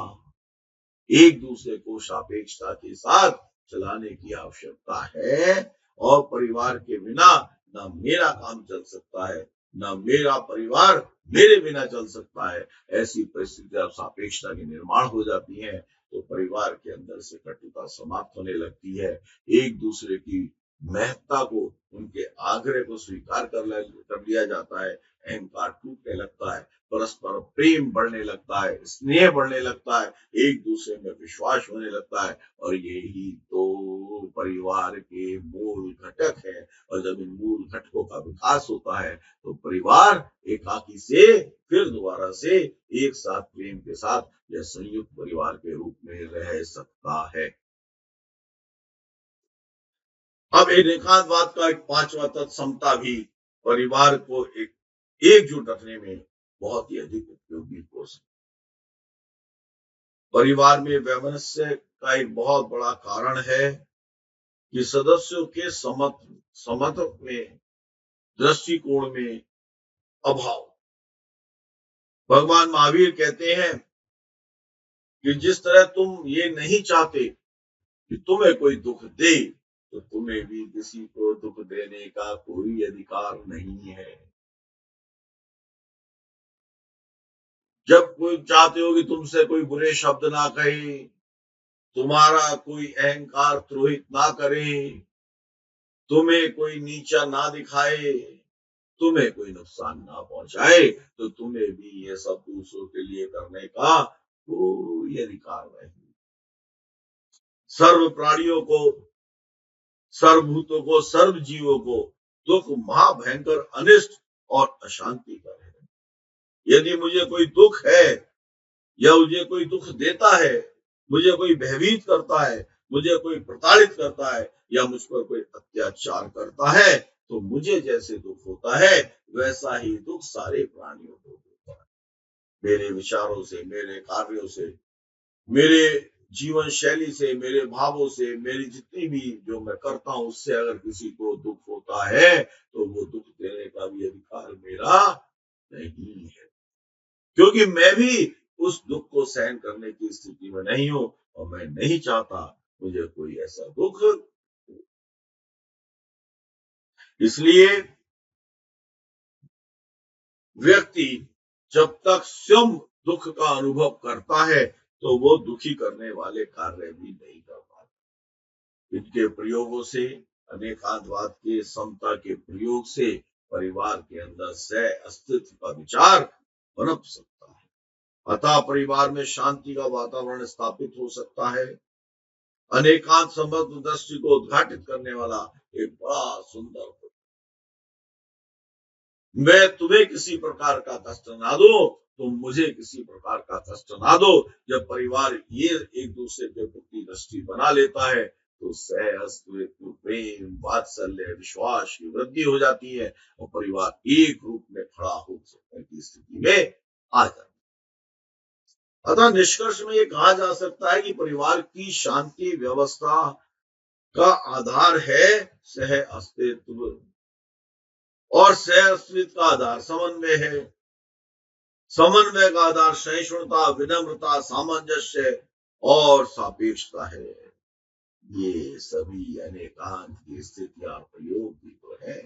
एक दूसरे को सापेक्षता के साथ चलाने की आवश्यकता है और परिवार के बिना न मेरा काम चल सकता है, न मेरा परिवार मेरे बिना चल सकता है। ऐसी परिस्थितियां सापेक्षता के निर्माण हो जाती हैं तो परिवार के अंदर से कटुता समाप्त होने लगती है। एक दूसरे की महत्ता को, उनके आग्रह को स्वीकार कर लिया जाता है। अहंकार टूटने लगता है, परस्पर प्रेम बढ़ने लगता है, स्नेह बढ़ने लगता है, एक दूसरे में विश्वास होने लगता है और यही तो परिवार के मूल घटक है। और जब इन मूल घटकों का विकास होता है तो परिवार एकाकी से फिर दोबारा से एक साथ प्रेम के साथ यह संयुक्त परिवार के रूप में रह सकता है। अब एकांतवाद का एक पांचवा तत्व समता भी परिवार को एकजुट रखने में बहुत ही अधिक उपयोगी हो सकता है। परिवार में वैमनस्य का एक बहुत बड़ा कारण है कि सदस्यों के समत्व में, दृष्टिकोण में अभाव। भगवान महावीर कहते हैं कि जिस तरह तुम ये नहीं चाहते कि तुम्हें कोई दुख दे, तो तुम्हें भी किसी को दुख देने का कोई अधिकार नहीं है। जब कोई चाहते हो कि तुमसे कोई बुरे शब्द ना कहे, तुम्हारा कोई अहंकार द्रोहित ना करे, तुम्हें कोई नीचा ना दिखाए, तुम्हें कोई नुकसान ना पहुंचाए, तो तुम्हें भी ये सब दूसरों के लिए करने का कोई अधिकार नहीं। सर्व प्राणियों को, सर्वभूतों को, सर्व जीवों को दुख महाभयंकर अनिष्ट और अशांति कर है। यदि मुझे कोई दुख है या मुझे कोई दुख देता है, मुझे कोई भयभीत करता है, मुझे कोई प्रताड़ित करता है या मुझ पर कोई अत्याचार करता है, तो मुझे जैसे दुख होता है वैसा ही दुख सारे प्राणियों को होता है। मेरे विचारों से, मेरे कार्यों से, मेरे जीवन शैली से, मेरे भावों से, मेरी जितनी भी जो मैं करता हूं उससे अगर किसी को दुख होता है तो वो दुख देने का भी अधिकार मेरा नहीं है, क्योंकि मैं भी उस दुख को सहन करने की स्थिति में नहीं हूं और मैं नहीं चाहता मुझे कोई ऐसा दुख। इसलिए व्यक्ति जब तक स्वयं दुख का अनुभव करता है तो वो दुखी करने वाले कार्य भी नहीं कर पाता। इनके प्रयोगों से, अनेकांतवाद के, समता के प्रयोग से परिवार के अंदर सह अस्तित्व का विचार पनप सकता है। अतः परिवार में शांति का वातावरण स्थापित हो सकता है। अनेकांत समग्र दृष्टि को उद्घाटित करने वाला एक बड़ा सुंदर, मैं तुम्हें किसी प्रकार का कष्ट ना दो, तुम मुझे किसी प्रकार का कष्ट ना दो। जब परिवार ये एक दूसरे के प्रति दृष्टि बना लेता है तो सह अस्तित्व, प्रेम, वात्सल्य, विश्वास की वृद्धि हो जाती है और परिवार एक रूप में खड़ा हो सकने की स्थिति में आ जाता है। अतः निष्कर्ष में ये कहा जा सकता है कि परिवार की शांति व्यवस्था का आधार है सह अस्तित्व, और सह अस्तित्व का आधार समन्वय है। समन्वय का आधार सहिष्णुता, विनम्रता, सामंजस्य और सापेक्षता है। ये सभी अनेकांत की स्थितियां प्रयोग भी तो है।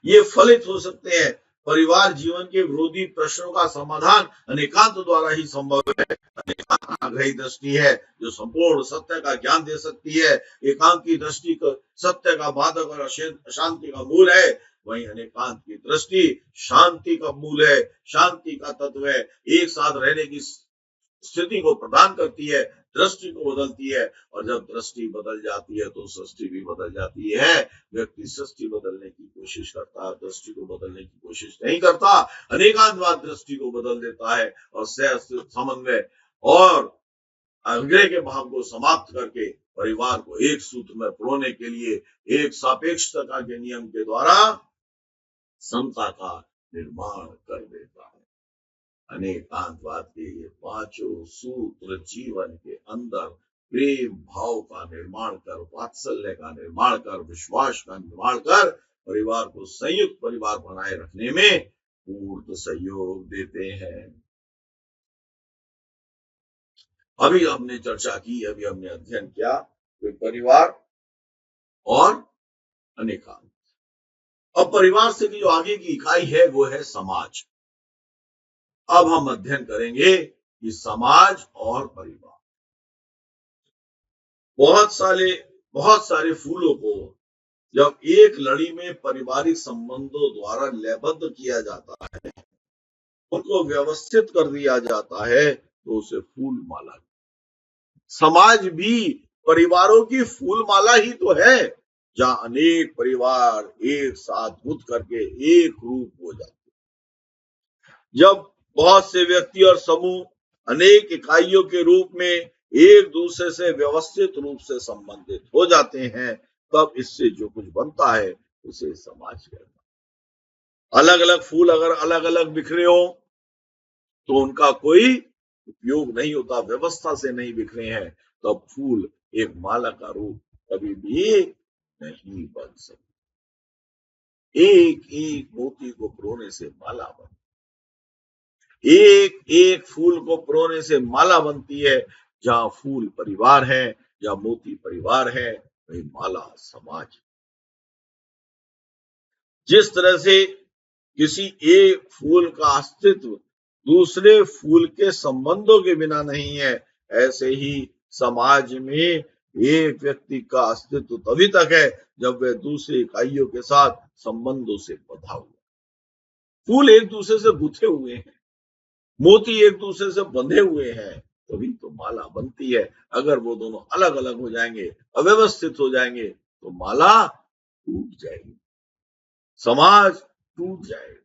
ये फलित हो सकते हैं। परिवार जीवन के विरोधी प्रश्नों का समाधान अनेकांत द्वारा ही संभव है। अनेकांत आग्रही दृष्टि है जो संपूर्ण सत्य का ज्ञान दे सकती है। एकांत की दृष्टि सत्य का बाधक और अशांति का मूल है। वहीं अनेकांत की दृष्टि शांति का मूल है, शांति का तत्व है, एक साथ रहने की स्थिति को प्रदान करती है, दृष्टि को बदलती है। और जब दृष्टि बदल जाती है तो सृष्टि भी बदल जाती है। व्यक्ति सृष्टि बदलने की कोशिश करता है, दृष्टि को बदलने की कोशिश नहीं करता। अनेकांतवाद दृष्टि को बदल देता है और सह समन्वय और आग्रह के भाव को समाप्त करके परिवार को एक सूत्र में पिरोने के लिए एक सापेक्षता के नियम के द्वारा समता का निर्माण कर देता है। अनेकांतवाद के ये पांचों सूत्र जीवन के अंदर प्रेम भाव का निर्माण कर, वात्सल्य का निर्माण कर, विश्वास का निर्माण कर परिवार को संयुक्त परिवार बनाए रखने में पूर्ण सहयोग देते हैं। अभी हमने चर्चा की, अभी हमने अध्ययन किया कि परिवार और अनेकांत। अब परिवार से जो आगे की इकाई है वो है समाज। अब हम अध्ययन करेंगे कि समाज और परिवार। बहुत सारे फूलों को जब एक लड़ी में पारिवारिक संबंधों द्वारा लयबद्ध किया जाता है, उनको व्यवस्थित कर दिया जाता है तो उसे फूल माला। समाज भी परिवारों की फूल माला ही तो है, जहां अनेक परिवार एक साथ गुथ करके एक रूप हो जाते। जब बहुत से व्यक्ति और समूह अनेक इकाइयों के रूप में एक दूसरे से व्यवस्थित रूप से संबंधित हो जाते हैं, तब इससे जो कुछ बनता है उसे समाज कहते हैं। अलग अलग फूल अगर अलग अलग बिखरे हो तो उनका कोई उपयोग नहीं होता, व्यवस्था से नहीं बिखरे हैं, तब फूल एक माला का रूप कभी भी नहीं बन सकता। एक एक मोती को पिरोने से माला बनती, एक एक फूल को पिरोने से माला बनती है। जहां फूल परिवार है, जहां मोती परिवार है, वही माला समाज। जिस तरह से किसी एक फूल का अस्तित्व दूसरे फूल के संबंधों के बिना नहीं है, ऐसे ही समाज में एक व्यक्ति का अस्तित्व तभी तक है जब वह दूसरे इकाइयों के साथ संबंधों से बंधा हुआ। फूल एक दूसरे से गुथे हुए हैं, मोती एक दूसरे से बंधे हुए हैं, तभी तो माला बनती है। अगर वो दोनों अलग अलग हो जाएंगे, अव्यवस्थित हो जाएंगे, तो माला टूट जाएगी, समाज टूट जाएगा।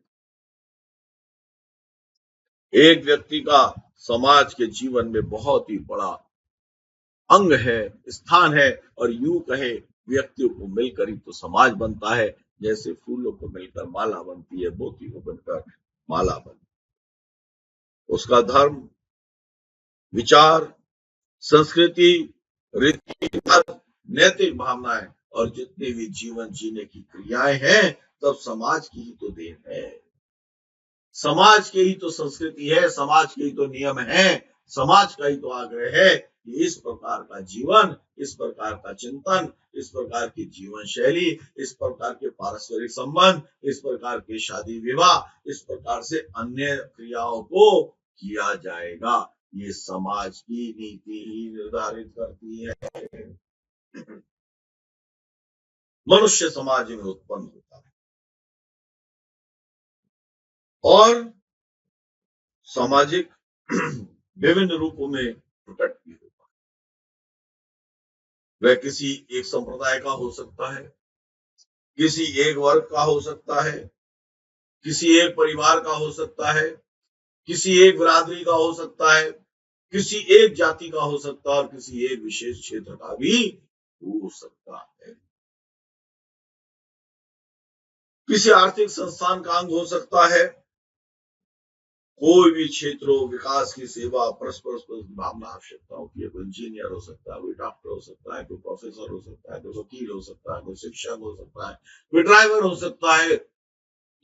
एक व्यक्ति का समाज के जीवन में बहुत ही बड़ा अंग है, स्थान है, और यूं कहे व्यक्तियों को मिलकर ही तो समाज बनता है। जैसे फूलों को मिलकर माला बनती है, मोती को बनकर माला बनती है। उसका धर्म, विचार, संस्कृति, रीति, नैतिक भावनाएं और जितने भी जीवन जीने की क्रियाएं हैं, तब समाज की ही तो देन है। समाज की ही तो संस्कृति है, समाज के ही तो नियम है, समाज का ही तो आग्रह है कि इस प्रकार का जीवन, इस प्रकार का चिंतन, इस प्रकार की जीवन शैली, इस प्रकार के पारस्परिक संबंध, इस प्रकार के शादी विवाह, इस प्रकार से अन्य क्रियाओं को किया जाएगा। ये समाज की नीति ही निर्धारित करती है। मनुष्य समाज में उत्पन्न होता है और सामाजिक विभिन्न रूपों में प्रकट भी होता है। वह किसी एक संप्रदाय का हो सकता है, किसी एक वर्ग का हो सकता है, किसी एक परिवार का हो सकता है, किसी एक बिरादरी का हो सकता है, किसी एक जाति का हो सकता है और किसी एक विशेष क्षेत्र का भी हो सकता है। किसी आर्थिक संस्थान का अंग हो सकता है। कोई भी क्षेत्र हो, विकास की सेवा, परस्पर भावना, आवश्यकताओं की, कोई इंजीनियर हो सकता है, कोई डॉक्टर हो सकता है, कोई प्रोफेसर हो सकता है, कोई वकील हो सकता है, कोई शिक्षक हो सकता है, कोई ड्राइवर हो सकता है।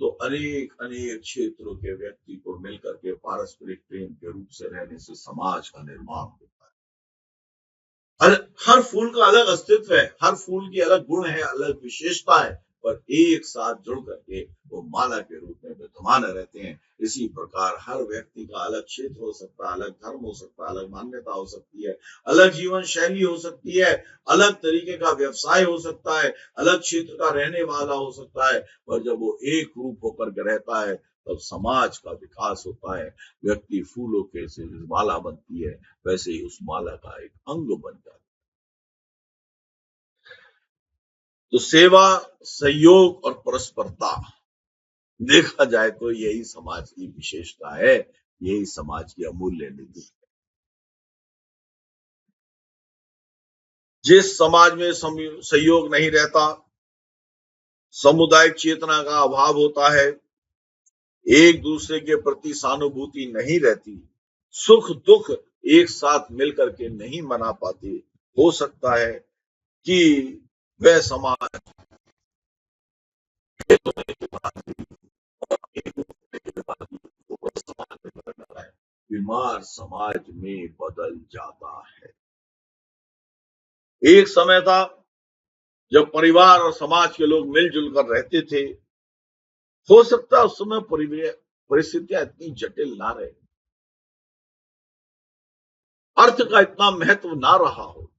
तो अनेक अनेक क्षेत्रों के व्यक्ति को मिलकर के पारस्परिक प्रेम के रूप से रहने से समाज का निर्माण होता है। हर फूल का अलग अस्तित्व है, हर फूल की अलग गुण है, अलग विशेषता है, पर एक साथ जुड़ करके वो माला के रूप में विद्यमान रहते हैं। इसी प्रकार हर व्यक्ति का अलग क्षेत्र हो सकता है, अलग धर्म हो सकता है, अलग मान्यता हो सकती है, अलग जीवन शैली हो सकती है, अलग तरीके का व्यवसाय हो सकता है, अलग क्षेत्र का रहने वाला हो सकता है, पर जब वो एक रूप होकर के रहता है तब समाज का विकास होता है। व्यक्ति फूलों के से माला बनती है, वैसे ही उस माला का एक अंग बन जाता है। तो सेवा, सहयोग और परस्परता देखा जाए तो यही समाज की विशेषता है, यही समाज की अमूल्य निधि है। जिस समाज में सहयोग नहीं रहता, सामुदायिक चेतना का अभाव होता है, एक दूसरे के प्रति सहानुभूति नहीं रहती, सुख दुख एक साथ मिलकर के नहीं मना पाते, हो सकता है कि वह समाज बीमार समाज में बदल जाता है। एक समय था जब परिवार और समाज के लोग मिलजुल कर रहते थे। हो सकता है उस समय परिस्थितियां इतनी जटिल ना रहे, अर्थ का इतना महत्व ना रहा हो,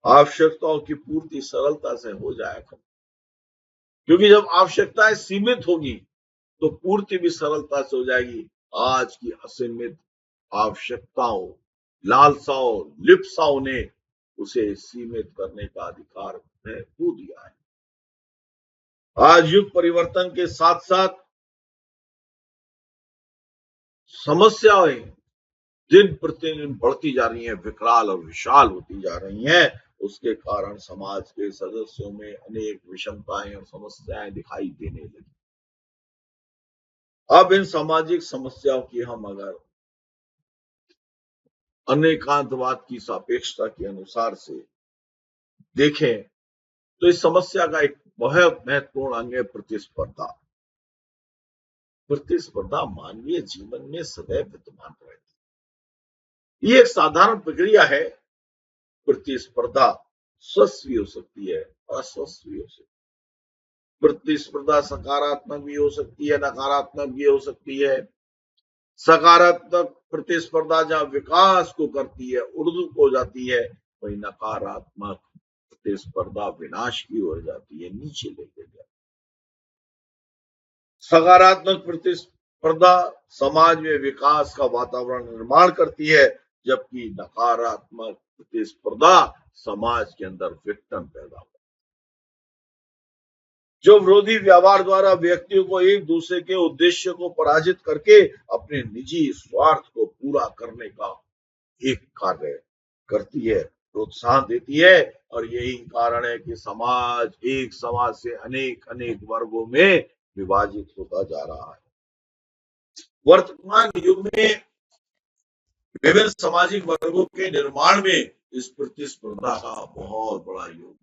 आवश्यकताओं की पूर्ति सरलता से हो जाए, क्योंकि जब आवश्यकताएं सीमित होगी तो पूर्ति भी सरलता से हो जाएगी। आज की असीमित आवश्यकताओं, लालसाओं, लिप्साओं ने उसे सीमित करने का अधिकार खो दिया है। आज युग परिवर्तन के साथ साथ समस्याएं दिन प्रतिदिन बढ़ती जा रही हैं, विकराल और विशाल होती जा रही हैं। उसके कारण समाज के सदस्यों में अनेक विषमताएं और समस्याएं दिखाई देने लगी। अब इन सामाजिक समस्याओं की हम अगर अनेकांतवाद की सापेक्षता के अनुसार से देखें तो इस समस्या का एक बहुत महत्वपूर्ण अंग है प्रतिस्पर्धा। प्रतिस्पर्धा मानवीय जीवन में सदैव विद्यमान रहती है। ये एक साधारण प्रक्रिया है। प्रतिस्पर्धा स्वस्थ भी हो सकती है, अस्वस्थ भी हो सकती है। प्रतिस्पर्धा सकारात्मक भी हो सकती है, नकारात्मक भी हो सकती है। सकारात्मक प्रतिस्पर्धा जहां विकास को करती है, उर्दू हो जाती है, वही नकारात्मक प्रतिस्पर्धा विनाश की ओर जाती है, नीचे लेके जाती है। सकारात्मक प्रतिस्पर्धा समाज में विकास का वातावरण निर्माण करती है, जबकि नकारात्मक प्रतिस्पर्धा समाज के अंदर विघटन पैदा होता है। जो विरोधी व्यवहार द्वारा व्यक्तियों को एक दूसरे के उद्देश्य को पराजित करके अपने निजी स्वार्थ को पूरा करने का एक कार्य करती है, प्रोत्साहन देती है, और यही कारण है कि एक समाज से अनेक अनेक वर्गों में विभाजित होता जा रहा है। वर्तमान युग में विभिन्न सामाजिक वर्गों के निर्माण में इस प्रतिस्पर्धा का बहुत बड़ा योगदान।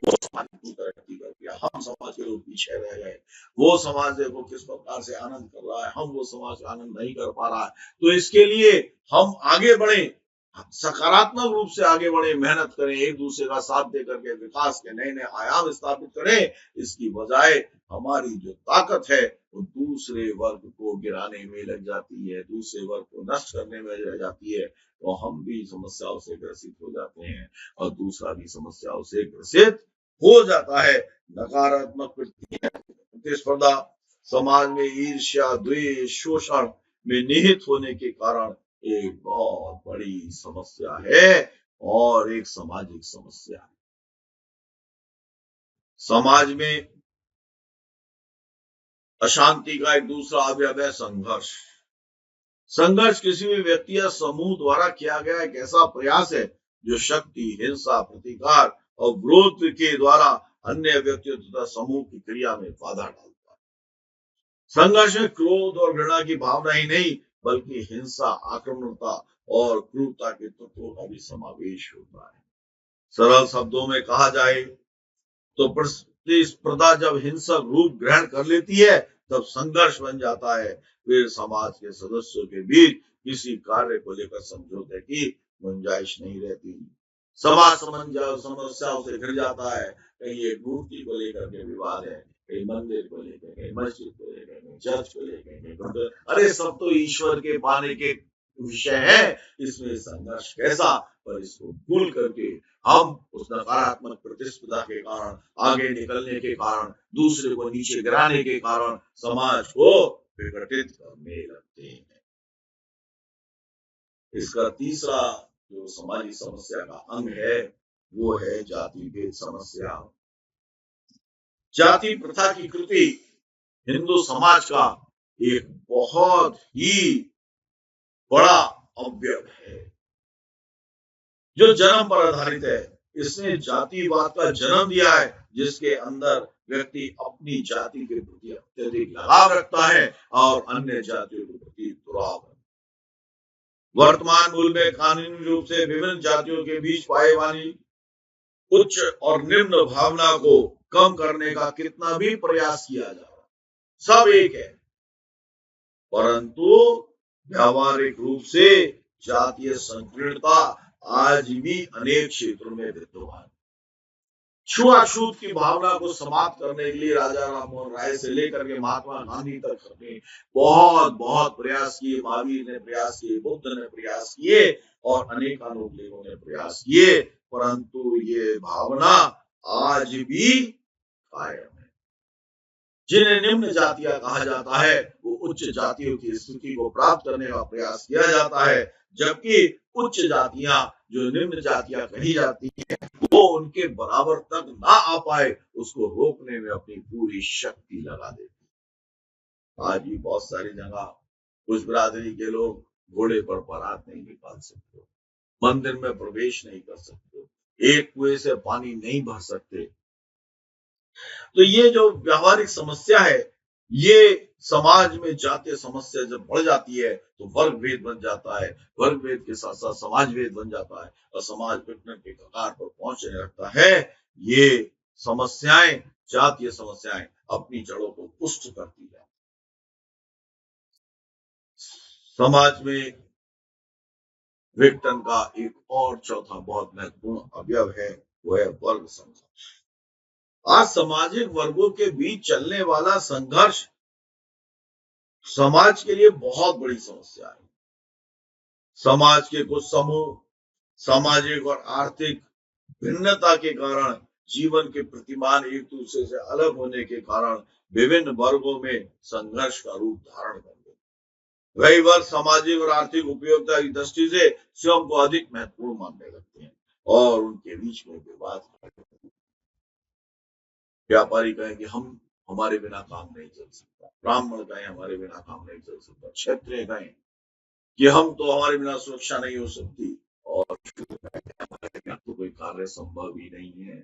वो समाज की तरक्की कर दिया, हम समाज के लोग पीछे रह गए। वो समाज देखो किस प्रकार से आनंद कर रहा है, हम वो समाज आनंद नहीं कर पा रहा है। तो इसके लिए हम आगे बढ़े, सकारात्मक रूप से आगे बढ़े, मेहनत करें, एक दूसरे का साथ दे करके विकास के नए नए आयाम स्थापित करें। इसकी बजाय हमारी जो ताकत है वो दूसरे वर्ग को गिराने में लग जाती है, दूसरे वर्ग को नष्ट करने में लग जाती है, तो हम भी समस्याओं से ग्रसित हो जाते हैं और दूसरा भी समस्याओं से ग्रसित हो जाता है। नकारात्मक प्रतिस्पर्धा समाज में ईर्ष्या, द्वेष, शोषण में निहित होने के कारण एक बहुत बड़ी समस्या है और एक सामाजिक समस्या है। समाज में अशांति का एक दूसरा अवयव है संघर्ष। संघर्ष किसी भी व्यक्ति या समूह द्वारा किया गया एक ऐसा प्रयास है जो शक्ति, हिंसा, प्रतिकार और विरोध के द्वारा अन्य व्यक्तियों तथा समूह की क्रिया में बाधा डालता है। संघर्ष में क्रोध और घृणा की भावना ही नहीं बल्कि हिंसा, आक्रमणता और क्रूरता के तत्वों का भी समावेश होता है। सरल शब्दों में कहा जाए तो प्रतिस्पर्धा जब हिंसक रूप ग्रहण कर लेती है तब संघर्ष बन जाता है। फिर समाज के सदस्यों के बीच किसी कार्य को लेकर समझौते की गुंजाइश नहीं रहती। समाज समस्याओं से घिर जाता है। कहीं एक मूर्ति को लेकर के विवाद है, कहीं मंदिर को लेकर, कहीं मस्जिद को लेकर, कहीं चर्च को लेकर, अरे सब तो ईश्वर के पाने के विषय है, इसमें संघर्ष कैसा। पर इसको भूल करके हम उस नकारात्मक प्रतिस्पर्धा के कारण, आगे निकलने के कारण, दूसरे को नीचे गिराने के कारण समाज को विघटित करने लगते हैं। इसका तीसरा जो समाजिक समस्या का अंग है वो है जाति भेद समस्या। जाति प्रथा की कृति हिंदू समाज का एक बहुत ही बड़ा अवयव है जो जन्म पर आधारित है। इसने जातिवाद का जन्म दिया है जिसके अंदर व्यक्ति अपनी जाति के प्रति अत्यधिक लगाव रखता है और अन्य जातियों के प्रति दुराव है। वर्तमान मूल में कानूनी रूप से विभिन्न जातियों के बीच पाए वाली उच्च और निम्न भावना को कम करने का कितना भी प्रयास किया जा रहा, सब एक है, परंतु व्यावहारिक रूप से जातीय संकीर्णता आज भी अनेक क्षेत्रों में विद्यमान। छुआछूत की भावना को समाप्त करने के लिए राजा राममोहन राय से लेकर के महात्मा गांधी तक ने बहुत प्रयास किए। महावीर ने प्रयास किए, बुद्ध ने प्रयास किए और अनेकानुक लोगों ने प्रयास किए, परंतु ये भावना आज भी कायम है। जिन्हें निम्न जातियां कहा जाता है वो उच्च जातियों की स्थिति को प्राप्त करने का प्रयास किया जाता है, जबकि उच्च जातियां जो निम्न जातियां कही जाती है वो उनके बराबर तक ना आ पाए उसको रोकने में अपनी पूरी शक्ति लगा देती। आज भी बहुत सारी जगह उस बिरादरी के लोग घोड़े पर बारात नहीं निकाल सकते, मंदिर में प्रवेश नहीं कर सकते, एक कुएं से पानी नहीं भर सकते। तो ये जो व्यावहारिक समस्या है, ये समाज में जातीय समस्या जब बढ़ जाती है तो वर्ग भेद बन जाता है, वर्ग भेद के साथ साथ समाज भेद बन जाता है और समाज विघटन के कगार पर पहुंचने लगता है। ये समस्याएं, जातीय समस्याएं अपनी जड़ों को पुष्ट करती है। समाज में विघटन का एक और चौथा बहुत महत्वपूर्ण अवयव है वो है वर्ग संघर्ष। आज सामाजिक वर्गों के बीच चलने वाला संघर्ष समाज के लिए बहुत बड़ी समस्या है। समाज के कुछ समूह सामाजिक और आर्थिक भिन्नता के कारण, जीवन के प्रतिमान एक दूसरे से अलग होने के कारण विभिन्न वर्गों में संघर्ष का रूप धारण कर गए। वही वर्ग सामाजिक और आर्थिक उपयोगिता की दृष्टि से स्वयं को अधिक महत्वपूर्ण मानने लगते हैं और उनके बीच में विवाद। व्यापारी कहें कि हम हमारे बिना काम नहीं चल सकता, ब्राह्मण कहें हमारे बिना काम नहीं चल सकता, क्षत्रिय कहें कि हम तो हमारे बिना सुरक्षा नहीं हो सकती और हमारे बिना तो कोई कार्य संभव ही नहीं है।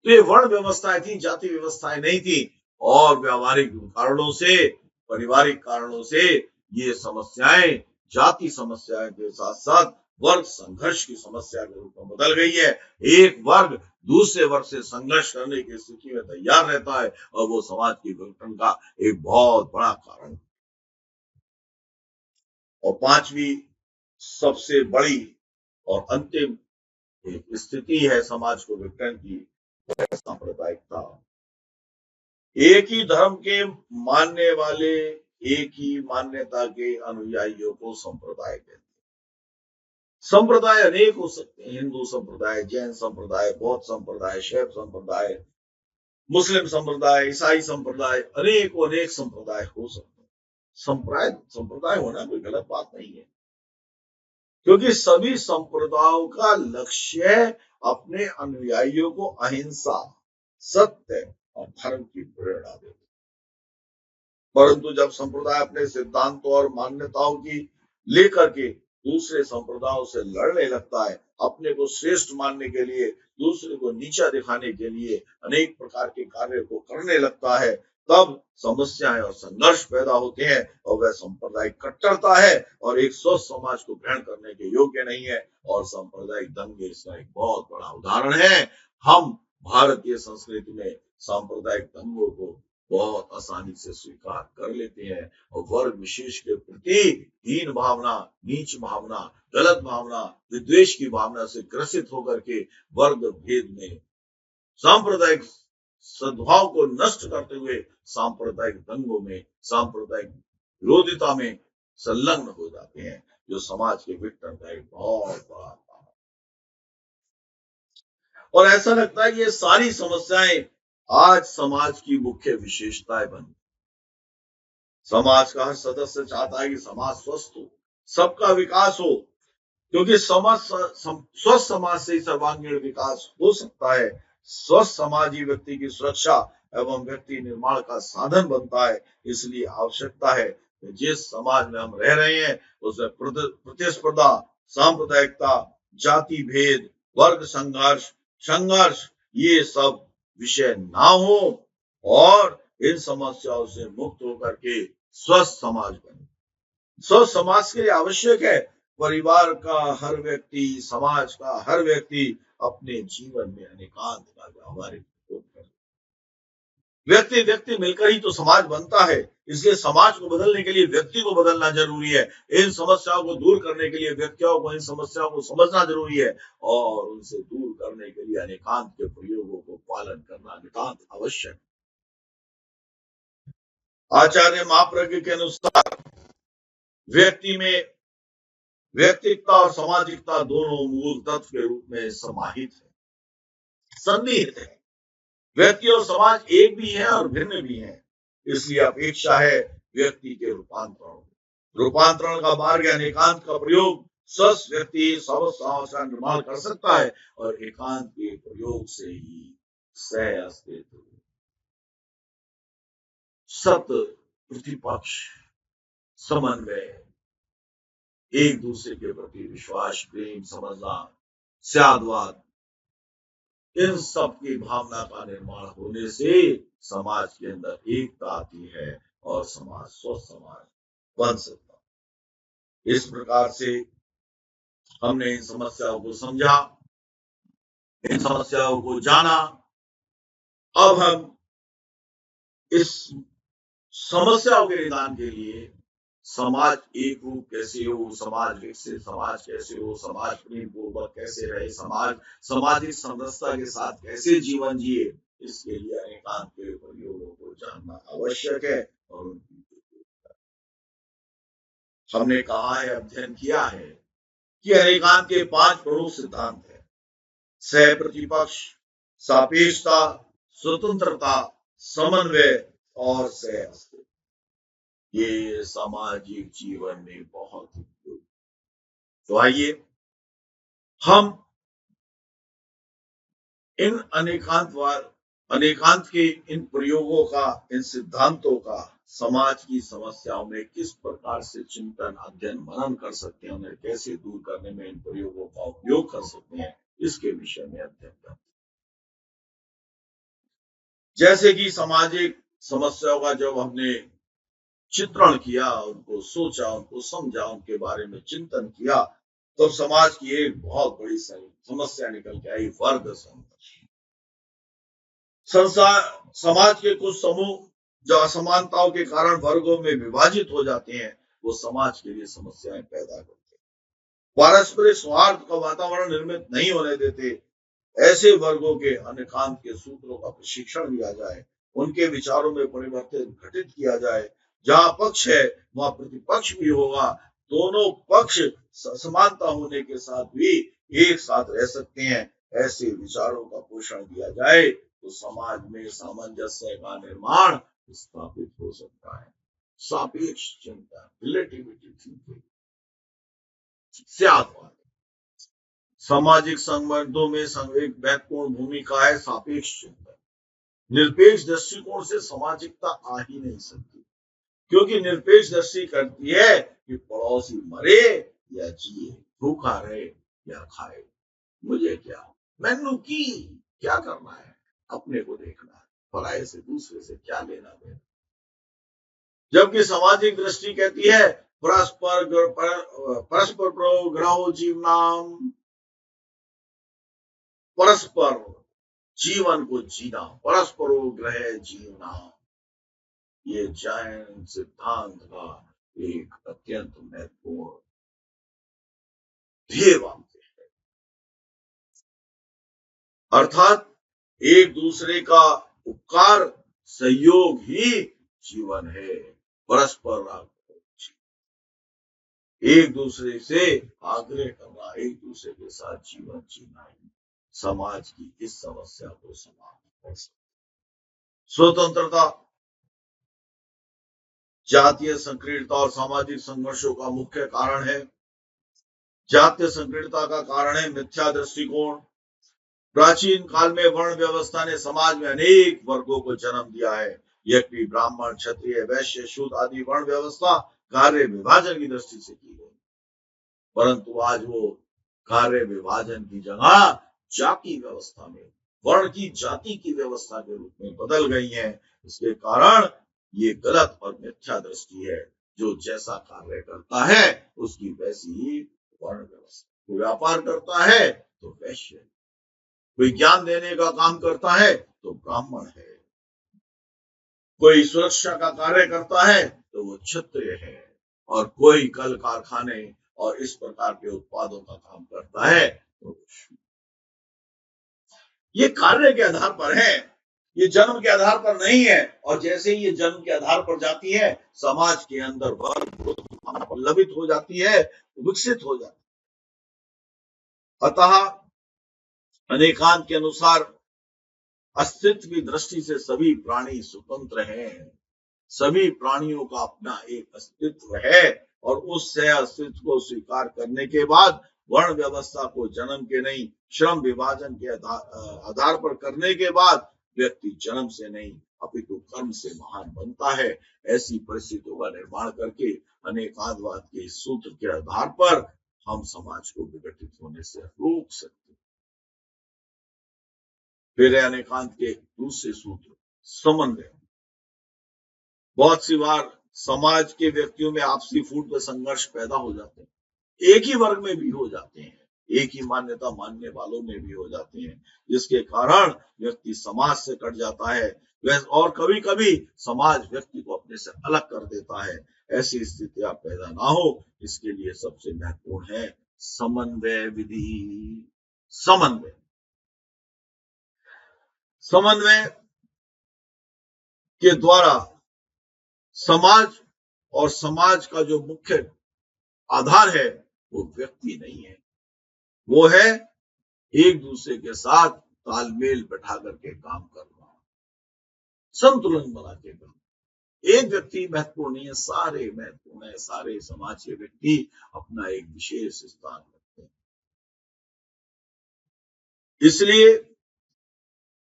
तो ये वर्ण व्यवस्थाएं थी, जाति व्यवस्थाएं नहीं थी और व्यावहारिक कारणों से, पारिवारिक कारणों से ये समस्याएं जाति समस्याएं के साथ साथ वर्ग संघर्ष की समस्या के रूप में बदल गई है। एक वर्ग दूसरे वर्ग से संघर्ष करने की स्थिति में तैयार रहता है और वो समाज की विघटन का एक बहुत बड़ा कारण है। और पांचवी सबसे बड़ी और अंतिम स्थिति है समाज को विघटन की, सांप्रदायिकता। एक ही धर्म के मानने वाले एक ही मान्यता के अनुयायियों को संप्रदाय कहते हैं। संप्रदाय अनेक हो सकते हैं, हिंदू संप्रदाय, जैन संप्रदाय, बौद्ध संप्रदाय, शैव संप्रदाय, मुस्लिम संप्रदाय, ईसाई संप्रदाय, अनेक संप्रदाय हो सकते हैं। संप्रदाय होना कोई गलत बात नहीं है, क्योंकि सभी संप्रदायों का लक्ष्य अपने अनुयायियों को अहिंसा, सत्य और धर्म की प्रेरणा देते। परंतु जब संप्रदाय अपने सिद्धांतों और मान्यताओं की लेकर के दूसरे संप्रदायों से लड़ने लगता है, अपने को श्रेष्ठ मानने के लिए, दूसरे को नीचा दिखाने के लिए अनेक प्रकार के कार्य को करने लगता है, तब समस्याएं और संघर्ष पैदा होते हैं और वह सांप्रदायिक कट्टरता है और एक स्वस्थ समाज को ग्रहण करने के योग्य नहीं है। और सांप्रदायिक दंगे इसका एक बहुत बड़ा उदाहरण है। हम भारतीय संस्कृति में सांप्रदायिक दंगों को बहुत आसानी से स्वीकार कर लेते हैं और वर्ग विशेष के प्रति हीन भावना, नीच भावना, गलत भावना, विद्वेष की भावना से ग्रसित होकर के वर्ग भेद में सांप्रदायिक सद्भाव को नष्ट करते हुए सांप्रदायिक दंगों में, सांप्रदायिक विरोधिता में संलग्न हो जाते हैं, जो समाज के विघटन का एक बहुत बड़ा कारण है। और ऐसा लगता है कि ये सारी समस्याएं आज समाज की मुख्य विशेषताएं बन, समाज का हर सदस्य चाहता है कि समाज स्वस्थ हो, सबका विकास हो, क्योंकि स्वस्थ समाज से ही सर्वांगीण विकास हो सकता है। स्वस्थ समाज ही व्यक्ति की सुरक्षा एवं व्यक्ति निर्माण का साधन बनता है। इसलिए आवश्यकता है कि जिस समाज में हम रह रहे हैं उसमें प्रतिस्पर्धा, सांप्रदायिकता, जाति भेद, वर्ग संघर्ष ये सब विषय ना हो और इन समस्याओं से मुक्त होकर के स्वस्थ समाज बने। स्वस्थ समाज के लिए आवश्यक है परिवार का हर व्यक्ति, समाज का हर व्यक्ति अपने जीवन में अनेकांत का व्यावहारिक उपयोग करे। व्यक्ति मिलकर ही तो समाज बनता है, इसलिए समाज को बदलने के लिए व्यक्ति को बदलना जरूरी है। इन समस्याओं को दूर करने के लिए व्यक्तियों को इन समस्याओं को समझना जरूरी है और उनसे दूर करने के लिए अनेकांत के प्रयोगों को पालन करना नितांत आवश्यक। आचार्य महाप्रज्ञ के अनुसार व्यक्ति में व्यक्तिकता और सामाजिकता दोनों मूल तत्व के रूप में समाहित है, सन्निहित है। व्यक्ति और समाज एक भी है और भिन्न भी है, इसलिए अपेक्षा है व्यक्ति के रूपांतरण का मार्ग अनेकांत का प्रयोग। स्वस्थ व्यक्ति समस्याओं का निर्माण कर सकता है और एकांत के प्रयोग से ही सह अस्तित्व, सत्य, प्रतिपक्ष, समन्वय, एक दूसरे के प्रति विश्वास, प्रेम, समझना, स्यादवाद, इन सब की भावना का निर्माण होने से समाज के अंदर एकता आती है और समाज स्वस्थ समाज बन सकता है। इस प्रकार से हमने इन समस्याओं को समझा, इन समस्याओं को जाना। अब हम इस समस्याओं के निदान के लिए समाज एक रूप कैसे हो, समाज विकसित समाज कैसे हो, समाज प्रेम पूर्वक कैसे रहे, समाज सामाजिक समरसता के साथ कैसे जीवन जिए, इसके लिए अनेकांत के प्रयोगों को जानना आवश्यक है। और हमने कहा है, अध्ययन किया है कि अनेकांत के 5 प्रमुख सिद्धांत है: सह प्रतिपक्ष, सापेक्षता, स्वतंत्रता, समन्वय और सह अस्तित्व। ये सामाजिक जीवन में बहुत उपयोगी। तो आइए हम इन अनेकांत के इन प्रयोगों का, इन सिद्धांतों का समाज की समस्याओं में किस प्रकार से चिंतन, अध्ययन, मनन कर सकते हैं, उन्हें कैसे दूर करने में इन प्रयोगों का उपयोग कर सकते हैं, इसके विषय में अध्ययन करते हैं। जैसे कि सामाजिक समस्याओं का जब हमने चित्रण किया, उनको सोचा, उनको समझा, उनके बारे में चिंतन किया, तो समाज की एक बहुत बड़ी समस्या निकल के आई, वर्ग संघर्ष। समाज के कुछ समूह जो असमानताओं के कारण वर्गों में विभाजित हो जाते हैं, वो समाज के लिए समस्याएं पैदा करते हैं, पारस्परिक सौहार्द का वातावरण निर्मित नहीं होने देते। ऐसे वर्गों के अनेकांत के सूत्रों का प्रशिक्षण दिया जाए, उनके विचारों में परिवर्तन घटित किया जाए। जहां पक्ष है वहां प्रतिपक्ष भी होगा, दोनों पक्ष समानता होने के साथ भी एक साथ रह सकते हैं। ऐसे विचारों का पोषण दिया जाए तो समाज में सामंजस्य का निर्माण स्थापित हो सकता है। सापेक्ष चिंतन, रिलेटिविटी थिंकिंग से आता है। सामाजिक संबंधों में एक महत्वपूर्ण भूमिका है सापेक्ष चिंतन। निरपेक्ष दृष्टिकोण से सामाजिकता आ ही नहीं सकती, क्योंकि निरपेक्ष दृष्टि करती है कि पड़ोसी मरे या जिए, भूखा रहे या खाए, मुझे क्या, मैनू की क्या करना है, अपने को देखना है, पराये से दूसरे से क्या लेना देना। जबकि सामाजिक दृष्टि कहती है परस्पर ग्रहो जीवनाम, परस्पर जीवन को जीना, परस्परो ग्रह जीवना, ये जैन सिद्धांत का एक अत्यंत महत्वपूर्ण ध्येय वाक्य है। अर्थात एक दूसरे का उपकार सहयोग ही जीवन है। परस्पर एक दूसरे से आग्रह करना, एक दूसरे के साथ जीवन जीना समाज की इस समस्या को समाप्त कर सकता। स्वतंत्रता, जातीय संकीर्णता और सामाजिक संघर्षों का मुख्य कारण है। जातीय संकीर्णता का कारण है मिथ्या दृष्टिकोण। प्राचीन काल में वर्ण व्यवस्था ने समाज में अनेक वर्गों को जन्म दिया है। यज्ञ, ब्राह्मण, क्षत्रिय, वैश्य, शूद्र आदि वर्ण व्यवस्था कार्य विभाजन की दृष्टि से की गई, परंतु आज वो कार्य विभाजन की जगह जाति व्यवस्था में, वर्ण की जाति की व्यवस्था के रूप में बदल गई है। इसके कारण ये गलत और मिथ्या दृष्टि है। जो जैसा कार्य करता है उसकी वैसी ही वर्ण व्यवस्था। कोई व्यापार करता है तो वैश्य, कोई ज्ञान देने का काम करता है तो ब्राह्मण है, कोई सुरक्षा का कार्य करता है तो वो क्षत्रिय है, और कोई कल कारखाने और इस प्रकार के उत्पादों का काम करता है तो ये कार्य के आधार पर है, ये जन्म के आधार पर नहीं है। और जैसे ही ये जन्म के आधार पर जाती है, समाज के अंदर वर्ग पल्लवित हो जाती है, विकसित हो जाती है। अतः अनेकांत के अनुसार अस्तित्व की दृष्टि से सभी प्राणी स्वतंत्र हैं। सभी प्राणियों का अपना एक अस्तित्व है, और उस अस्तित्व को स्वीकार करने के बाद वर्ण व्यवस्था को जन्म के नहीं श्रम विभाजन के आधार पर करने के बाद व्यक्ति जन्म से नहीं अपितु कर्म से महान बनता है। ऐसी परिस्थितियों का निर्माण करके अनेकांतवाद के सूत्र के आधार पर हम समाज को विघटित होने से रोक सकते हैं। फिर अनेकांत के दूसरे सूत्र समन्वय। बहुत सी बार समाज के व्यक्तियों में आपसी फूट व संघर्ष पैदा हो जाते हैं, एक ही वर्ग में भी हो जाते हैं, एक ही मान्यता मानने वालों में भी हो जाते हैं, जिसके कारण व्यक्ति समाज से कट जाता है, और कभी कभी समाज व्यक्ति को अपने से अलग कर देता है। ऐसी स्थितियां पैदा ना हो, इसके लिए सबसे महत्वपूर्ण है समन्वय विधि। समन्वय के द्वारा समाज और समाज का जो मुख्य आधार है वो व्यक्ति नहीं है, वो है एक दूसरे के साथ तालमेल बैठा करके काम करना, संतुलन बना के करना। एक व्यक्ति महत्वपूर्ण नहीं है, सारे महत्वपूर्ण है। सारे समाज के व्यक्ति अपना एक विशेष स्थान रखते हैं। इसलिए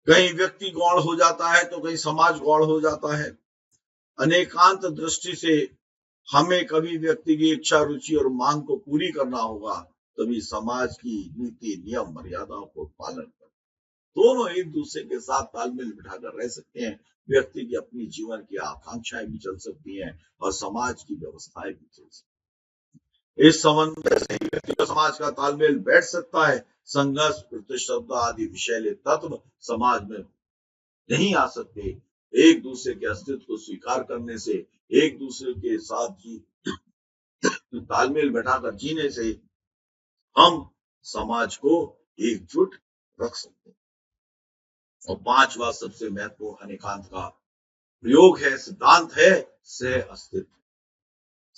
कहीं व्यक्ति गौण हो जाता है तो कहीं समाज गौण हो जाता है। अनेकांत दृष्टि से हमें कभी व्यक्ति की इच्छा, रुचि और मांग को पूरी करना होगा, तभी समाज की नीति, नियम, मर्यादाओं को पालन कर दोनों एक दूसरे के साथ तालमेल बिठाकर रह सकते हैं। व्यक्ति की अपनी जीवन की आकांक्षाएं भी चल सकती हैं और समाज की व्यवस्थाएं भी चल सकती हैं। इस समन्वय से व्यक्ति का समाज का तालमेल बैठ सकता है। संघर्ष, प्रतिस्पर्धा आदि विषैले तत्व समाज में नहीं आ सकते। एक दूसरे के अस्तित्व को स्वीकार करने से, एक दूसरे के साथ तालमेल बैठाकर जीने से हम समाज को एकजुट रख सकते हैं। और पांचवा सबसे महत्वपूर्ण अनेकांत का प्रयोग है, सिद्धांत है सह अस्तित्व।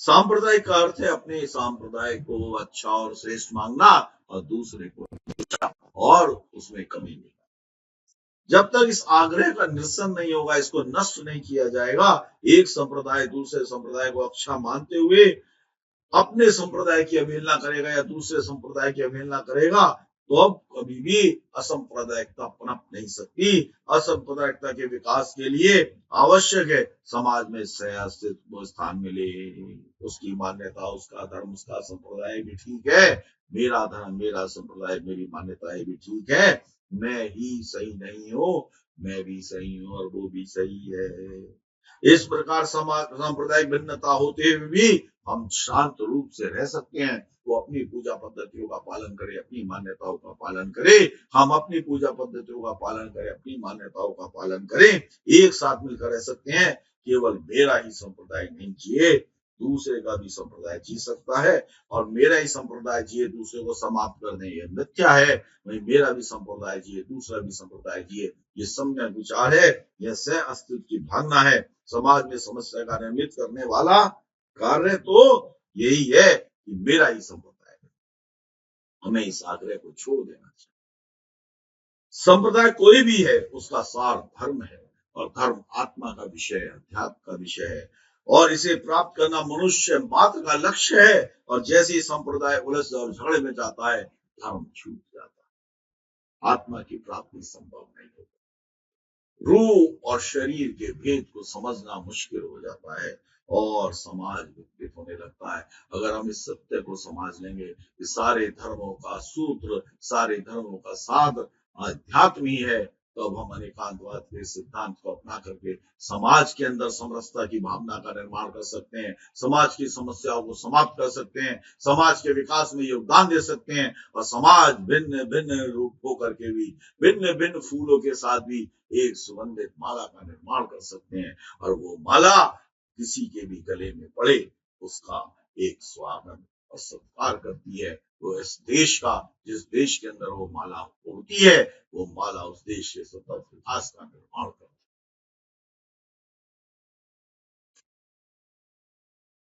सांप्रदायिक का अर्थ है अपने सांप्रदाय को अच्छा और श्रेष्ठ मांगना और दूसरे को अच्छा और उसमें कमी नहीं। जब तक इस आग्रह का निरसन नहीं होगा, इसको नष्ट नहीं किया जाएगा, एक संप्रदाय दूसरे संप्रदाय को अच्छा मानते हुए अपने संप्रदाय की अवहेलना करेगा या दूसरे संप्रदाय की अवहेलना करेगा, तो अब कभी भी असंप्रदायिकता पनप नहीं सकती। असंप्रदायिकता के विकास के लिए आवश्यक है समाज में सयासित वो स्थान मिले, उसकी मान्यता, उसका धर्म, उसका संप्रदाय भी ठीक है, मेरा धर्म, मेरा संप्रदाय, मेरी मान्यताएं भी ठीक है, मैं ही सही नहीं हूं, मैं भी सही हूं और वो भी सही है। इस प्रकार सांप्रदायिक भिन्नता होते हुए भी हम शांत रूप से रह सकते हैं। वो अपनी पूजा पद्धतियों का पालन करे, अपनी मान्यताओं का पालन करे, हम अपनी पूजा पद्धतियों का पालन करें, अपनी मान्यताओं का पालन करें, एक साथ मिलकर रह सकते हैं। केवल मेरा ही संप्रदाय नहीं जिए, दूसरे का भी संप्रदाय जी सकता है, और मेरा ही संप्रदाय जिए दूसरे को समाप्त कर दे, ये मिथ्या है। वही मेरा भी संप्रदाय जिए, दूसरा भी संप्रदाय जिए, ये सम्यक विचार है, यह सह अस्तित्व की भावना है। समाज में समस्या का निर्मित करने वाला कार्य तो यही है कि मेरा ही संप्रदाय है। हमें इस आग्रह को छोड़ देना चाहिए। संप्रदाय कोई भी है, उसका सार धर्म है, और धर्म आत्मा का विषय है, अध्यात्म का विषय है, और इसे प्राप्त करना मनुष्य मात्र का लक्ष्य है। और जैसे ही संप्रदाय उलझ और झगड़े में जाता है, धर्म छूट जाता है, आत्मा की प्राप्ति संभव नहीं होती। रूह और शरीर के भेद को समझना मुश्किल हो जाता है और समाज विकसित होने लगता है। अगर हम इस सत्य को समझ लेंगे कि सारे धर्मों का सूत्र, सारे धर्मों का साध अध्यात्म ही है, तो अब हम अनेकांतवाद के सिद्धांत को अपना करके समाज के अंदर समरसता की भावना का निर्माण कर सकते हैं, समाज की समस्याओं को समाप्त कर सकते हैं, समाज के विकास में योगदान दे सकते हैं, और समाज भिन्न भिन्न रूप होकर के भी, भिन्न भिन्न फूलों के साथ भी एक सुगंधित माला का निर्माण कर सकते हैं। और वो माला किसी के भी गले में पड़े, उसका एक स्वागत और सत्कार करती है। वो इस देश का, जिस देश के अंदर वो माला होती है, वो माला उस देश के सतत विकास का निर्माण करती है।